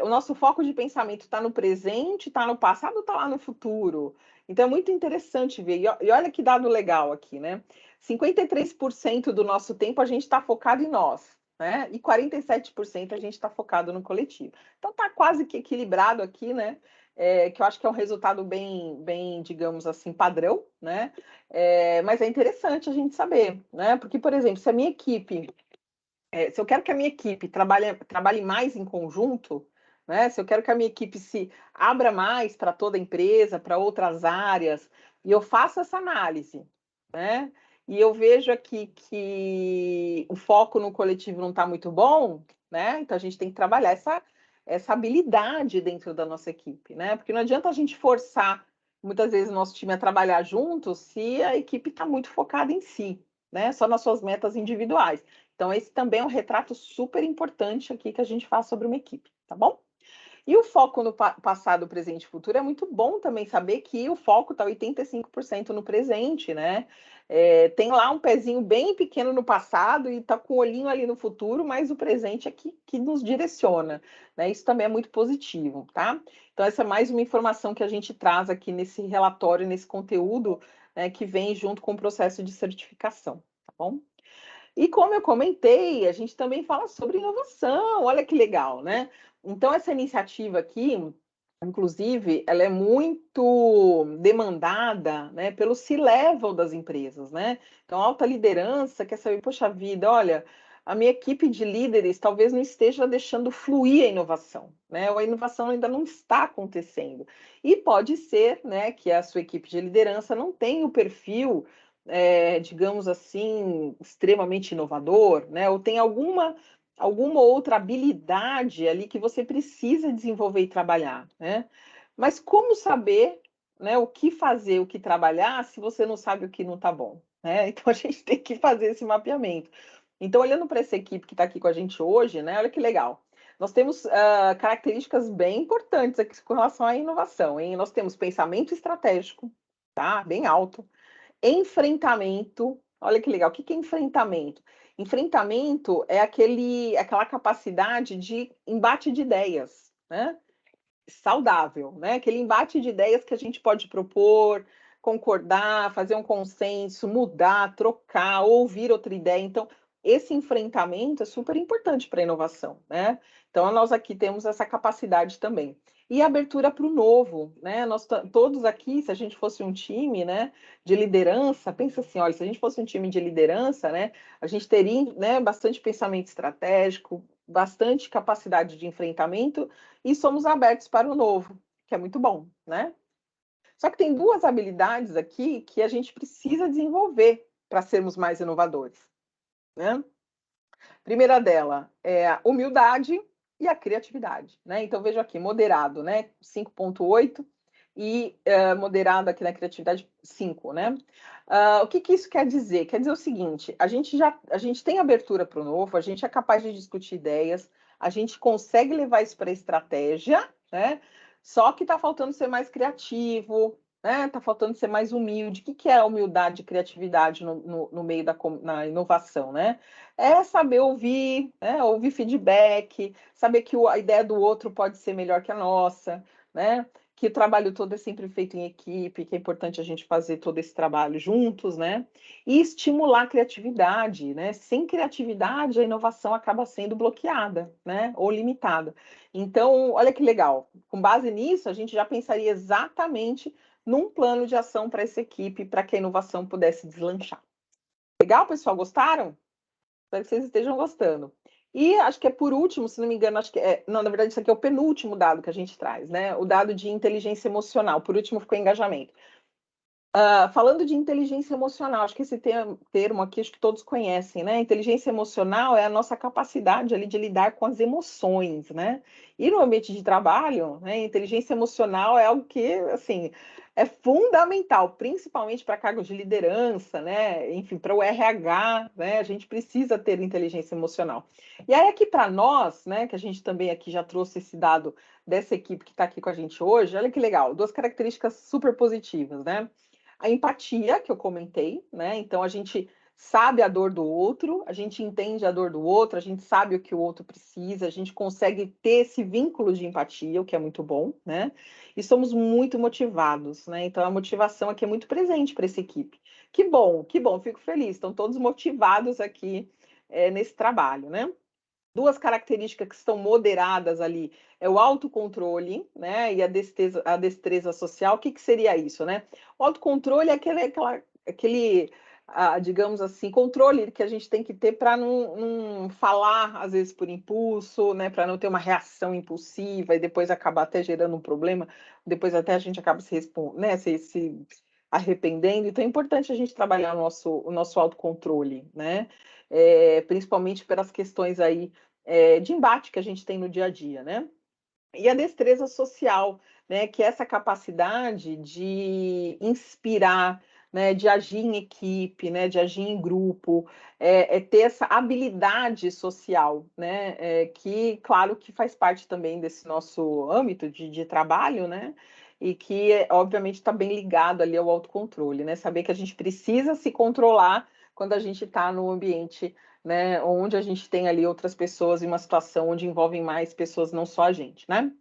O nosso foco de pensamento está no presente, está no passado ou está lá no futuro? Então é muito interessante ver. E olha que dado legal aqui, né? 53% do nosso tempo a gente está focado em nós. Né? E 47% a gente está focado no coletivo. Então está quase que equilibrado aqui, né? Que eu acho que é um resultado bem, digamos assim, padrão, né? Mas é interessante a gente saber, né? Porque, por exemplo, se a minha equipe, se eu quero que a minha equipe trabalhe mais em conjunto, né? Se eu quero que a minha equipe se abra mais para toda a empresa, para outras áreas, e eu faço essa análise, né? E eu vejo aqui que o foco no coletivo não está muito bom, né? Então a gente tem que trabalhar essa habilidade dentro da nossa equipe, né? Porque não adianta a gente forçar muitas vezes o nosso time a trabalhar junto se a equipe está muito focada em si, né? Só nas suas metas individuais. Então, esse também é um retrato super importante aqui que a gente faz sobre uma equipe, tá bom? E o foco no passado, presente e futuro é muito bom também saber que o foco está 85% no presente, né? Tem lá um pezinho bem pequeno no passado e está com o olhinho ali no futuro, mas o presente é que nos direciona, né? Isso também é muito positivo, tá? Então, essa é mais uma informação que a gente traz aqui nesse relatório, nesse conteúdo, né, que vem junto com o processo de certificação, tá bom? E como eu comentei, a gente também fala sobre inovação, olha que legal, né? Então, essa iniciativa aqui, inclusive, ela é muito demandada, né, pelo C-level das empresas, né? Então, a alta liderança quer saber, poxa vida, olha, a minha equipe de líderes talvez não esteja deixando fluir a inovação, né? Ou a inovação ainda não está acontecendo. E pode ser, né, que a sua equipe de liderança não tenha o perfil digamos assim, extremamente inovador, né? Ou tem alguma outra habilidade ali que você precisa desenvolver e trabalhar, né? Mas como saber, né, o que fazer, o que trabalhar, se você não sabe o que não está bom, né? Então a gente tem que fazer esse mapeamento. Então, olhando para essa equipe que está aqui com a gente hoje, né? Olha que legal. Nós temos características bem importantes aqui com relação à inovação, hein? Nós temos pensamento estratégico, tá? Bem alto. Enfrentamento, olha que legal, o que é enfrentamento? Enfrentamento é aquela capacidade de embate de ideias, né? Saudável, né? Aquele embate de ideias que a gente pode propor, concordar, fazer um consenso, mudar, trocar, ouvir outra ideia. Então, esse enfrentamento é super importante para a inovação, né? Então, nós aqui temos essa capacidade também. E a abertura para o novo, né? Nós todos aqui, se a gente fosse um time, né, de liderança, pensa assim, olha, se a gente fosse um time de liderança, né, a gente teria, né, bastante pensamento estratégico, bastante capacidade de enfrentamento e somos abertos para o novo, que é muito bom, né? Só que tem duas habilidades aqui que a gente precisa desenvolver para sermos mais inovadores, né? Primeira dela é a humildade e a criatividade, né? Então veja aqui, moderado, né? 5,8 e moderado aqui na criatividade 5, né? O que isso quer dizer? Quer dizer o seguinte: a gente tem abertura para o novo, a gente é capaz de discutir ideias, a gente consegue levar isso para a estratégia, né? Só que está faltando ser mais criativo, né? Está faltando ser mais humilde. O que é a humildade e criatividade no meio na inovação, né? É saber ouvir, né? Ouvir feedback, saber que a ideia do outro pode ser melhor que a nossa, né? Que o trabalho todo é sempre feito em equipe, que é importante a gente fazer todo esse trabalho juntos, né? E estimular a criatividade, né? Sem criatividade, a inovação acaba sendo bloqueada, né? Ou limitada. Então, olha que legal. Com base nisso, a gente já pensaria exatamente num plano de ação para essa equipe, para que a inovação pudesse deslanchar. Legal, pessoal? Gostaram? Espero que vocês estejam gostando. E acho que é por último, se não me engano, acho que não, na verdade, isso aqui é o penúltimo dado que a gente traz, né? O dado de inteligência emocional. Por último ficou engajamento. Falando de inteligência emocional, acho que esse termo aqui, acho que todos conhecem, né? Inteligência emocional é a nossa capacidade ali de lidar com as emoções, né? E no ambiente de trabalho, né, inteligência emocional é algo que, assim, é fundamental, principalmente para cargos de liderança, né? Enfim, para o RH, né? A gente precisa ter inteligência emocional. E aí aqui para nós, né, que a gente também aqui já trouxe esse dado dessa equipe que está aqui com a gente hoje, olha que legal, duas características super positivas, né? A empatia, que eu comentei, né? Então a gente sabe a dor do outro, a gente entende a dor do outro, a gente sabe o que o outro precisa, a gente consegue ter esse vínculo de empatia, o que é muito bom, né? E somos muito motivados, né? Então a motivação aqui é muito presente para essa equipe. Que bom, fico feliz. Estão todos motivados aqui nesse trabalho, né? Duas características que estão moderadas ali é o autocontrole, né? E a destreza social. O que seria isso, né? O autocontrole é aquele digamos assim, controle que a gente tem que ter para não falar, às vezes, por impulso, né? Para não ter uma reação impulsiva e depois acabar até gerando um problema, depois até a gente acaba se arrependendo. Então é importante a gente trabalhar o nosso autocontrole, né? Principalmente pelas questões aí de embate que a gente tem no dia a dia, né? E a destreza social, né? Que é essa capacidade de inspirar, né, de agir em equipe, né, de agir em grupo, ter essa habilidade social, né, que, claro, que faz parte também desse nosso âmbito de trabalho, né, e que, obviamente, está bem ligado ali ao autocontrole, né, saber que a gente precisa se controlar quando a gente está no ambiente, né, onde a gente tem ali outras pessoas em uma situação onde envolvem mais pessoas, não só a gente, né?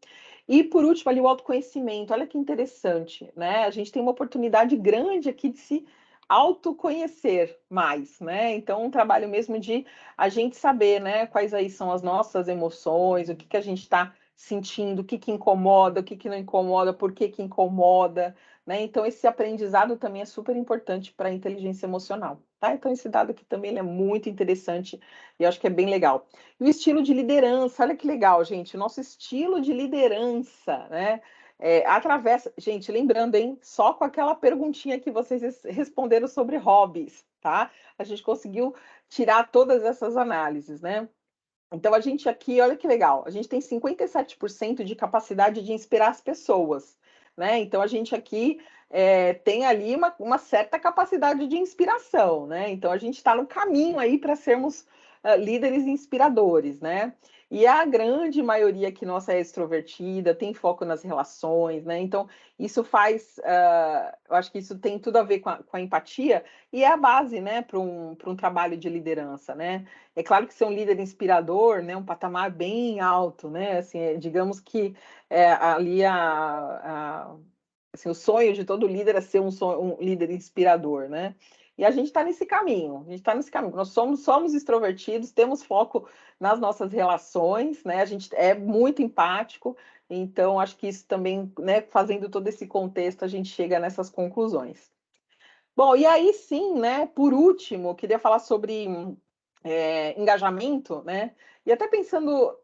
E por último, ali o autoconhecimento, olha que interessante, né? A gente tem uma oportunidade grande aqui de se autoconhecer mais, né? Então, um trabalho mesmo de a gente saber, né, quais aí são as nossas emoções, o que que a gente está sentindo, o que incomoda, o que não incomoda, por que incomoda, né? Então, esse aprendizado também é super importante para a inteligência emocional, tá? Então, esse dado aqui também ele é muito interessante e eu acho que é bem legal. E o estilo de liderança, olha que legal, gente, o nosso estilo de liderança, né? Atravessa, gente, lembrando, hein, só com aquela perguntinha que vocês responderam sobre hobbies, tá? A gente conseguiu tirar todas essas análises, né? Então, a gente aqui, olha que legal, a gente tem 57% de capacidade de inspirar as pessoas, né? Então, a gente aqui tem ali uma certa capacidade de inspiração, né? Então, a gente está no caminho aí para sermos líderes inspiradores, né? E a grande maioria aqui nossa é extrovertida, tem foco nas relações, né? Então, isso faz, eu acho que isso tem tudo a ver com a empatia e é a base, né, para um trabalho de liderança, né? É claro que ser um líder inspirador, né, um patamar bem alto, né? Assim, digamos que ali assim, o sonho de todo líder é ser um líder inspirador, né? E a gente está nesse caminho, a gente está nesse caminho. Nós somos extrovertidos, temos foco nas nossas relações, né? A gente é muito empático, então acho que isso também, né, fazendo todo esse contexto, a gente chega nessas conclusões. Bom, e aí sim, né, por último, eu queria falar sobre engajamento, né? E até pensando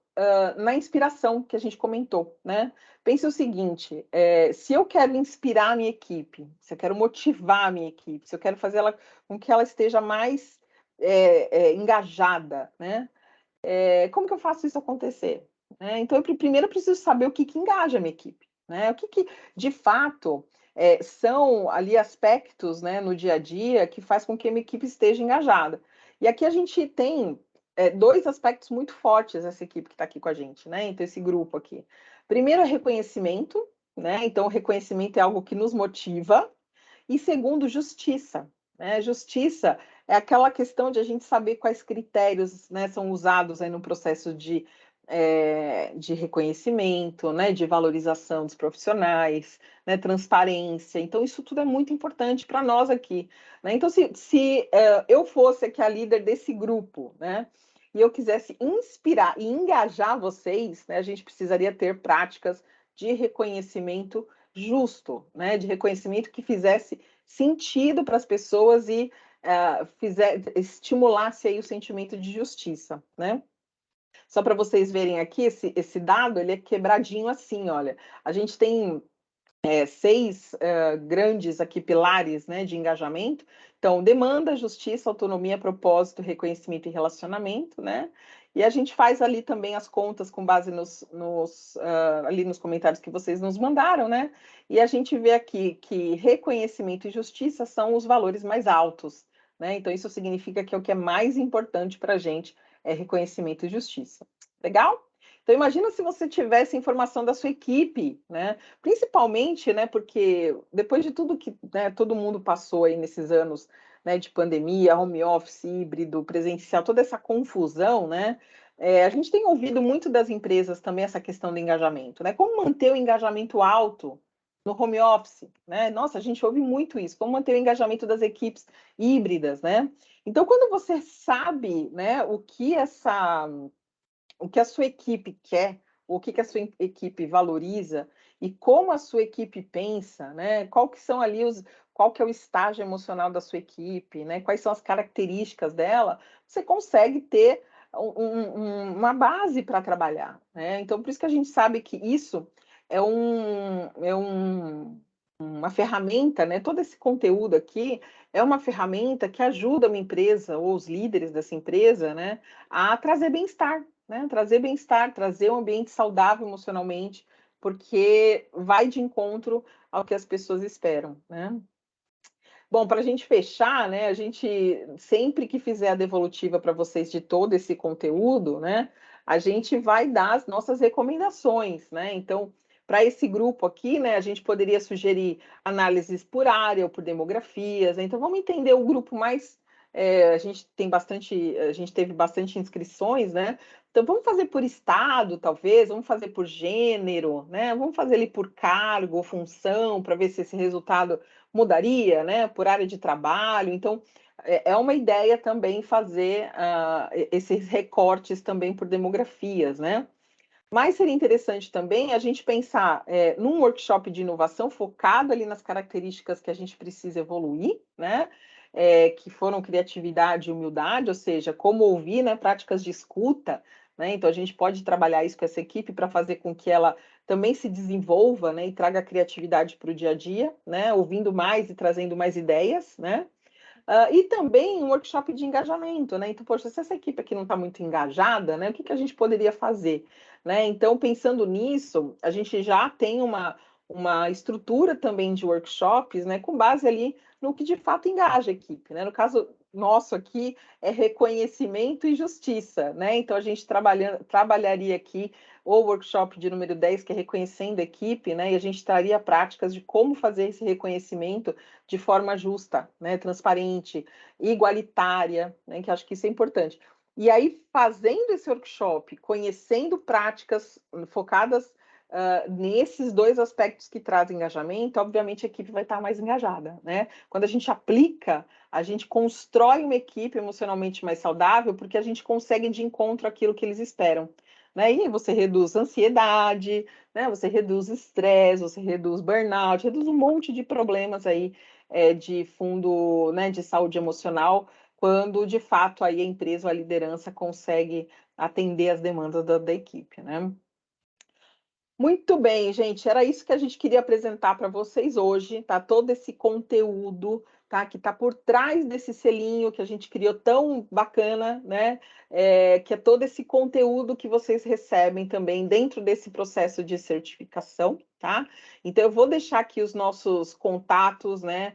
na inspiração que a gente comentou, né? Pense o seguinte: se eu quero inspirar a minha equipe, se eu quero motivar a minha equipe, se eu quero fazer ela com que ela esteja mais engajada, né? Como que eu faço isso acontecer? Então, primeiro eu preciso saber o que engaja a minha equipe, né? O que de fato são ali aspectos, né, no dia a dia que faz com que a minha equipe esteja engajada. E aqui a gente tem dois aspectos muito fortes essa equipe que está aqui com a gente, né? Então, esse grupo aqui. Primeiro é reconhecimento, né? Então, o reconhecimento é algo que nos motiva. E segundo, justiça, né? Justiça é aquela questão de a gente saber quais critérios, né, são usados aí no processo de reconhecimento, né, de valorização dos profissionais, né, transparência. Então, isso tudo é muito importante para nós aqui, né? Então, se eu fosse aqui a líder desse grupo, né, e eu quisesse inspirar e engajar vocês, né, a gente precisaria ter práticas de reconhecimento justo, né, de reconhecimento que fizesse sentido para as pessoas e estimulasse aí o sentimento de justiça, né? Só para vocês verem aqui, esse dado, ele é quebradinho assim, olha. A gente tem 6 grandes aqui pilares, né, de engajamento. Então, demanda, justiça, autonomia, propósito, reconhecimento e relacionamento, né? E a gente faz ali também as contas com base ali nos comentários que vocês nos mandaram, né? E a gente vê aqui que reconhecimento e justiça são os valores mais altos, né? Então, isso significa que é o que é mais importante para a gente é reconhecimento e justiça. Legal? Então, imagina se você tivesse informação da sua equipe, né? Principalmente, né, porque depois de tudo que, né, todo mundo passou aí nesses anos, né, de pandemia, home office, híbrido, presencial, toda essa confusão, né? A gente tem ouvido muito das empresas também essa questão do engajamento, né? Como manter o engajamento alto no home office, né? Nossa, a gente ouve muito isso. Como manter o engajamento das equipes híbridas, né? Então, quando você sabe, né, o que a sua equipe quer, o que a sua equipe valoriza e como a sua equipe pensa, né? Qual que é o estágio emocional da sua equipe, né? Quais são as características dela? Você consegue ter uma base para trabalhar, né? Então, por isso que a gente sabe que isso uma ferramenta, né? Todo esse conteúdo aqui é uma ferramenta que ajuda uma empresa ou os líderes dessa empresa, né, a trazer bem-estar, né? Trazer bem-estar, trazer um ambiente saudável emocionalmente, porque vai de encontro ao que as pessoas esperam, né? Bom, para a gente fechar, né, a gente sempre que fizer a devolutiva para vocês de todo esse conteúdo, né, a gente vai dar as nossas recomendações, né? Então, para esse grupo aqui, né, a gente poderia sugerir análises por área ou por demografias, né? Então, vamos entender o grupo mais. A gente teve bastante inscrições, né? Então, vamos fazer por estado, talvez, vamos fazer por gênero, né? Vamos fazer ali por cargo ou função, para ver se esse resultado mudaria, né? Por área de trabalho. Então, é uma ideia também fazer esses recortes também por demografias, né? Mas seria interessante também a gente pensar num workshop de inovação focado ali nas características que a gente precisa evoluir, né? Que foram criatividade e humildade, ou seja, como ouvir, né? Práticas de escuta, né? Então a gente pode trabalhar isso com essa equipe para fazer com que ela também se desenvolva, né? E traga criatividade para o dia a dia, né? Ouvindo mais e trazendo mais ideias, né? E também um workshop de engajamento, né? Então, poxa, se essa equipe aqui não está muito engajada, né? O que a gente poderia fazer? Né? Então, pensando nisso, a gente já tem uma estrutura também de workshops, né? Com base ali no que de fato engaja a equipe, né? No caso nosso aqui é reconhecimento e justiça, né? Então, a gente trabalharia aqui o workshop de número 10, que é reconhecendo a equipe, né? E a gente traria práticas de como fazer esse reconhecimento de forma justa, né, transparente, igualitária, né, que acho que isso é importante. E aí, fazendo esse workshop, conhecendo práticas focadas nesses dois aspectos que trazem engajamento, obviamente a equipe vai estar mais engajada, né? Quando a gente aplica, a gente constrói uma equipe emocionalmente mais saudável, porque a gente consegue de encontro aquilo que eles esperam. Né? E aí você reduz ansiedade, né? Você reduz estresse, você reduz burnout, reduz um monte de problemas aí de fundo, né, de saúde emocional, quando de fato aí a empresa ou a liderança consegue atender as demandas da equipe, né? Muito bem, gente. Era isso que a gente queria apresentar para vocês hoje, tá? Todo esse conteúdo, tá? Que está por trás desse selinho que a gente criou tão bacana, né? Que é todo esse conteúdo que vocês recebem também dentro desse processo de certificação, tá? Então, eu vou deixar aqui os nossos contatos, né?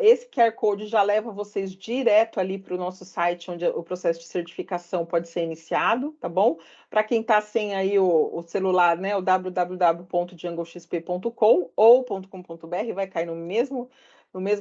Esse QR Code já leva vocês direto ali para o nosso site, onde o processo de certificação pode ser iniciado, tá bom? Para quem está sem aí o celular, né, o www.djangoxp.com ou .com.br, vai cair no mesmo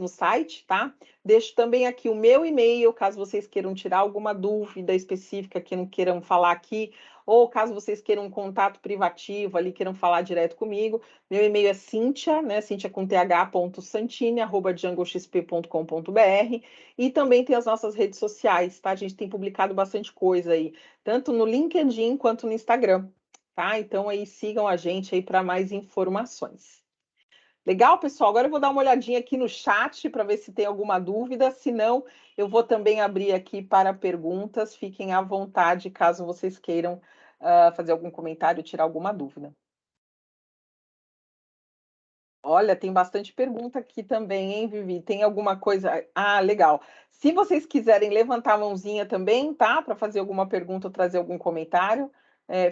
site, tá? Deixo também aqui o meu e-mail, caso vocês queiram tirar alguma dúvida específica que não queiram falar aqui, ou caso vocês queiram um contato privativo ali, queiram falar direto comigo. Meu e-mail é Cíntia, né? Cíntia com th.santini@djangoxp.com.br, e também tem as nossas redes sociais, tá? A gente tem publicado bastante coisa aí, tanto no LinkedIn quanto no Instagram, tá? Então aí sigam a gente aí para mais informações. Legal, pessoal? Agora eu vou dar uma olhadinha aqui no chat para ver se tem alguma dúvida. Se não, eu vou também abrir aqui para perguntas. Fiquem à vontade, caso vocês queiram fazer algum comentário, tirar alguma dúvida. Olha, tem bastante pergunta aqui também, hein, Vivi? Tem alguma coisa? Ah, legal. Se vocês quiserem levantar a mãozinha também, tá? Para fazer alguma pergunta ou trazer algum comentário,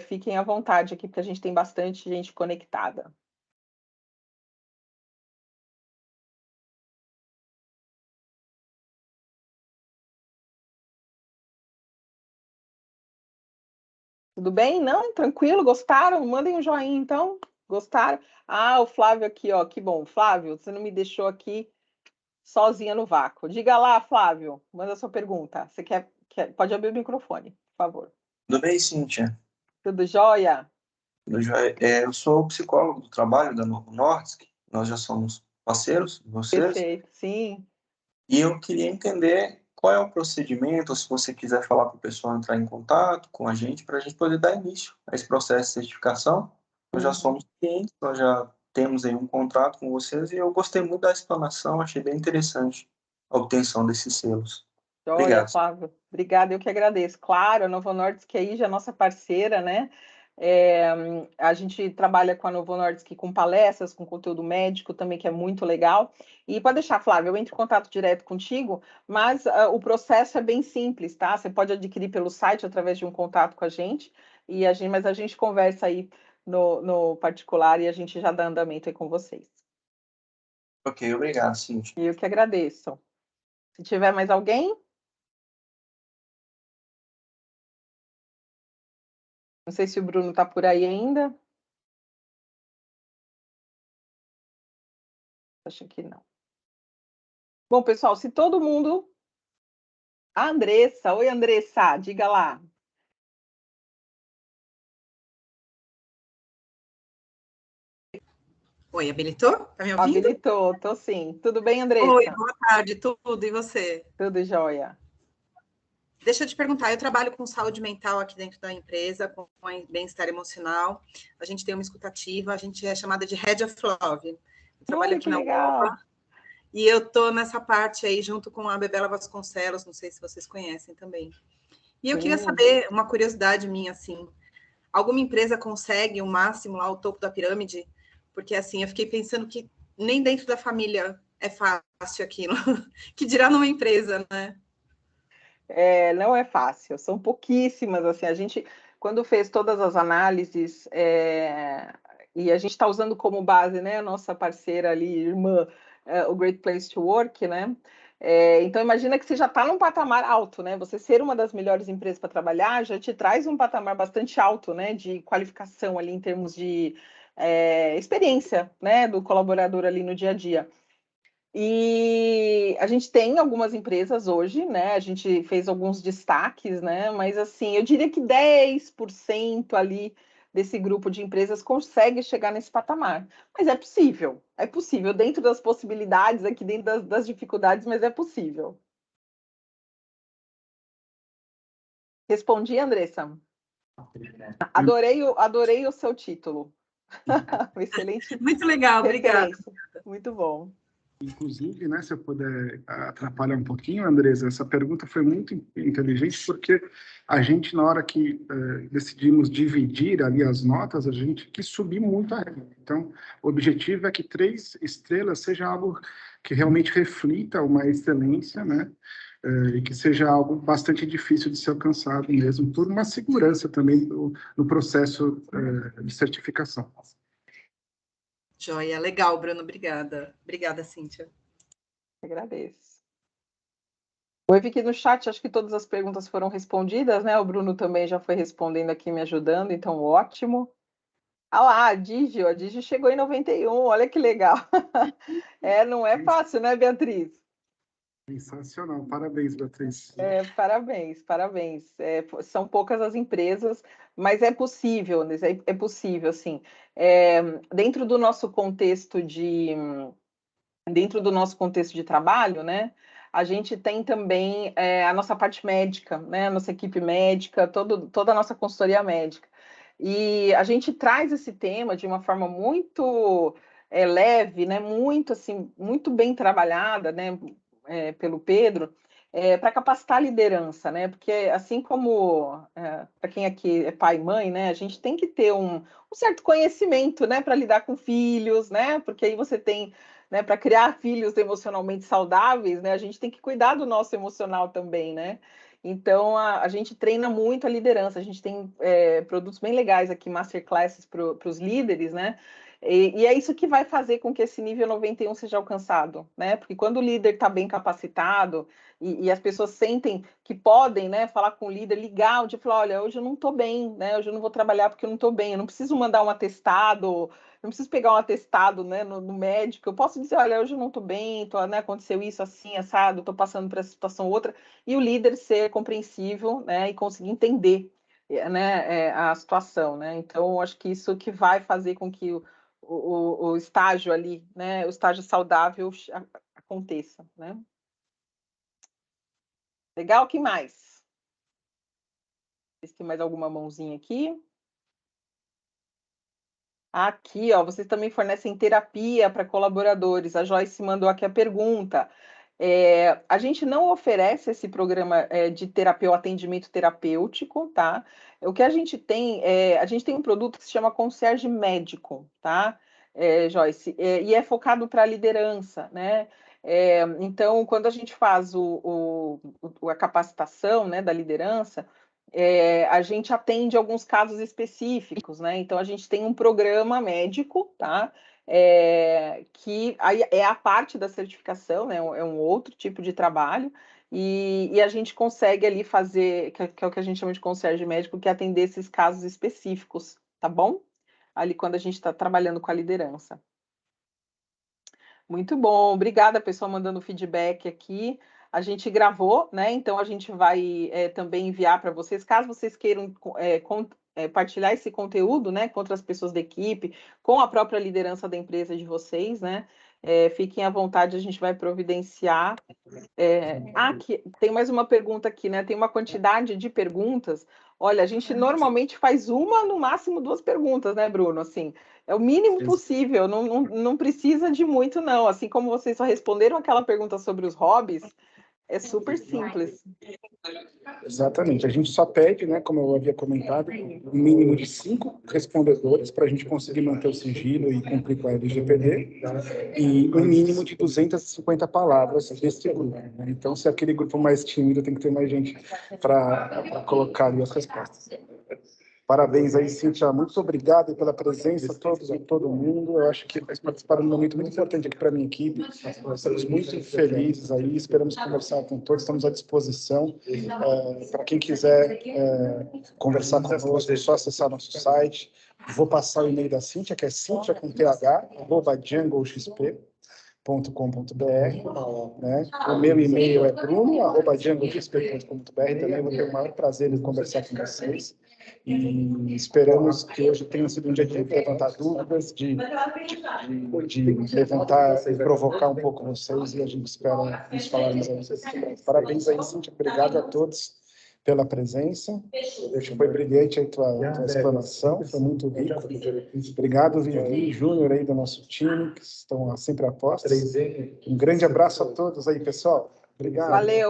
fiquem à vontade aqui, porque a gente tem bastante gente conectada. Tudo bem? Não? Tranquilo? Gostaram? Mandem um joinha, então. Gostaram? Ah, o Flávio aqui, ó. Que bom. Flávio, você não me deixou aqui sozinha no vácuo. Diga lá, Flávio. Manda a sua pergunta. Você pode abrir o microfone, por favor. Tudo bem, Cíntia? Tudo jóia? Eu sou psicólogo do trabalho da Novo Nordisk, nós já somos parceiros de vocês, Perfeito, sim. e eu queria entender qual é o procedimento, ou se você quiser falar para o pessoal entrar em contato com a gente, para a gente poder dar início a esse processo de certificação. Nós já somos clientes, nós já temos aí um contrato com vocês, e eu gostei muito da explanação, achei bem interessante a obtenção desses selos. Joia, Obrigado. Flávio. Obrigada, eu que agradeço. Claro, a Novo Nordisk aí já é nossa parceira, né? A gente trabalha com a Novo Nordisk com palestras, com conteúdo médico também, que é muito legal. E pode deixar, Flávio, eu entro em contato direto contigo, mas o processo é bem simples, tá? Você pode adquirir pelo site através de um contato com a gente, mas a gente conversa aí no particular e a gente já dá andamento aí com vocês. Ok, obrigado, Cíntia. E eu que agradeço. Se tiver mais alguém? Não sei se o Bruno está por aí ainda. Acho que não. Bom, pessoal, se todo mundo... A Andressa. Oi, Andressa, diga lá. Oi, habilitou? Tá me ouvindo? Habilitou, tô sim. Tudo bem, Oi, Andressa? boa tarde, tudo, e você? Tudo jóia. Deixa eu te perguntar, eu trabalho com saúde mental aqui dentro da empresa, com bem-estar emocional. A gente tem uma escutativa, a gente é chamada de Head of Love. Eu trabalho Olha aqui que na legal. UOPA e eu tô nessa parte aí junto com a Bebela Vasconcelos, não sei se vocês conhecem também. E eu queria saber, uma curiosidade minha, assim, alguma empresa consegue o máximo lá, o topo da pirâmide? Porque, assim, eu fiquei pensando que nem dentro da família é fácil aquilo. Que dirá numa empresa, né? Não é fácil, são pouquíssimas, assim, a gente, quando fez todas as análises, e a gente está usando como base, né, a nossa parceira ali, irmã, o Great Place to Work, né, então imagina que você já está num patamar alto, né, você ser uma das melhores empresas para trabalhar já te traz um patamar bastante alto, né, de qualificação ali em termos de experiência, né, do colaborador ali no dia a dia. E a gente tem algumas empresas hoje, né? A gente fez alguns destaques, né? Mas assim, eu diria que 10% ali desse grupo de empresas consegue chegar nesse patamar. Mas é possível, dentro das possibilidades, aqui dentro das dificuldades, mas é possível. Respondi, Andressa. Adorei o seu título. Excelente Muito legal, obrigada. referência. Muito bom. Inclusive, né, se eu puder atrapalhar um pouquinho, Andresa, essa pergunta foi muito inteligente, porque a gente, na hora que decidimos dividir ali as notas, a gente quis subir muito a régua. Então, o objetivo é que 3 estrelas seja algo que realmente reflita uma excelência, né, e que seja algo bastante difícil de ser alcançado mesmo, por uma segurança também no processo de certificação. Joia, legal, Bruno, obrigada. Obrigada, Cíntia. Agradeço. Eu vi que no chat, acho que todas as perguntas foram respondidas, né? O Bruno também já foi respondendo aqui, me ajudando, então ótimo. Ah lá, a Digi chegou em 91, olha que legal. Não é fácil, né, Beatriz? Sensacional, parabéns, Beatriz. Parabéns, parabéns. São poucas as empresas, mas é possível, né? É possível, assim. Dentro do nosso contexto de trabalho, né? A gente tem também a nossa parte médica, né? A nossa equipe médica, toda a nossa consultoria médica. E a gente traz esse tema de uma forma muito leve, né? Muito assim, muito bem trabalhada, né? Pelo Pedro, para capacitar a liderança, né? Porque assim como para quem aqui é pai e mãe, né? A gente tem que ter um certo conhecimento, né? Para lidar com filhos, né? Porque aí você tem, né? Para criar filhos emocionalmente saudáveis, né? A gente tem que cuidar do nosso emocional também, né? Então, a gente treina muito a liderança, a gente tem produtos bem legais aqui, masterclasses para os líderes, né? E é isso que vai fazer com que esse nível 91 seja alcançado, né? Porque quando o líder está bem capacitado e as pessoas sentem que podem, né, falar com o líder, ligar, onde falar, olha, hoje eu não estou bem, né? Hoje eu não vou trabalhar porque eu não estou bem, eu não preciso mandar um atestado, não preciso pegar um atestado, né, no médico, eu posso dizer, olha, hoje eu não estou bem, né, aconteceu isso assim, assado, estou passando por essa situação outra, e o líder ser compreensível, né, e conseguir entender, né, a situação, né? Então, acho que isso que vai fazer com que o estágio ali, né, o estágio saudável aconteça, né? Legal, o que mais? Tem mais alguma mãozinha aqui? Aqui, ó, vocês também fornecem terapia para colaboradores. A Joyce mandou aqui a pergunta. A gente não oferece esse programa de terapia, atendimento terapêutico, tá? O que a gente tem um produto que se chama Concierge Médico, tá, Joyce? E é focado para a liderança, né? Então, quando a gente faz a capacitação, né, da liderança, a gente atende alguns casos específicos, né? Então, a gente tem um programa médico, tá? que aí é a parte da certificação, né? É um outro tipo de trabalho, e a gente consegue ali fazer, que é o que a gente chama de concierge médico, que é atender esses casos específicos, tá bom? Ali quando a gente está trabalhando com a liderança. Muito bom, obrigada, pessoal, mandando feedback aqui. A gente gravou, né? Então a gente vai também enviar para vocês, caso vocês queiram partilhar esse conteúdo, né, com outras pessoas da equipe, com a própria liderança da empresa de vocês, né? Fiquem à vontade, a gente vai providenciar. Aqui, tem mais uma pergunta aqui, né? Tem uma quantidade de perguntas. Olha, a gente normalmente faz uma, no máximo 2 perguntas, né, Bruno? Assim, é o mínimo possível, não precisa de muito, não. Assim como vocês só responderam aquela pergunta sobre os hobbies, é super simples. Exatamente. A gente só pede, né, como eu havia comentado, um mínimo de 5 respondedores para a gente conseguir manter o sigilo e cumprir com a LGPD, e um mínimo de 250 palavras desse grupo, né? Então, se aquele grupo mais tímido, tem que ter mais gente para colocar ali as respostas. Parabéns aí, Cíntia. Muito obrigado pela presença, todo mundo. Eu acho que faz participar de um momento muito importante aqui para a minha equipe. Nós estamos muito felizes aí, esperamos conversar com todos, estamos à disposição. Para quem quiser conversar conosco, é só acessar nosso site. Vou passar o e-mail da Cíntia, que é cintia.django.com.br, né? O meu e-mail é bruno@django.xp.com.br. Também vou ter o maior prazer em conversar com vocês. E esperamos que hoje tenha sido um dia de levantar dúvidas, de levantar e provocar um pouco vocês, e a gente espera nos falarmos a vocês. Parabéns aí, Cíntia. Obrigado a todos pela presença. Acho que foi brilhante a tua explanação, foi muito rico. Obrigado, Vivi e Júnior aí do nosso time, que estão sempre a postos. Um grande abraço a todos aí, pessoal. Obrigado. Valeu.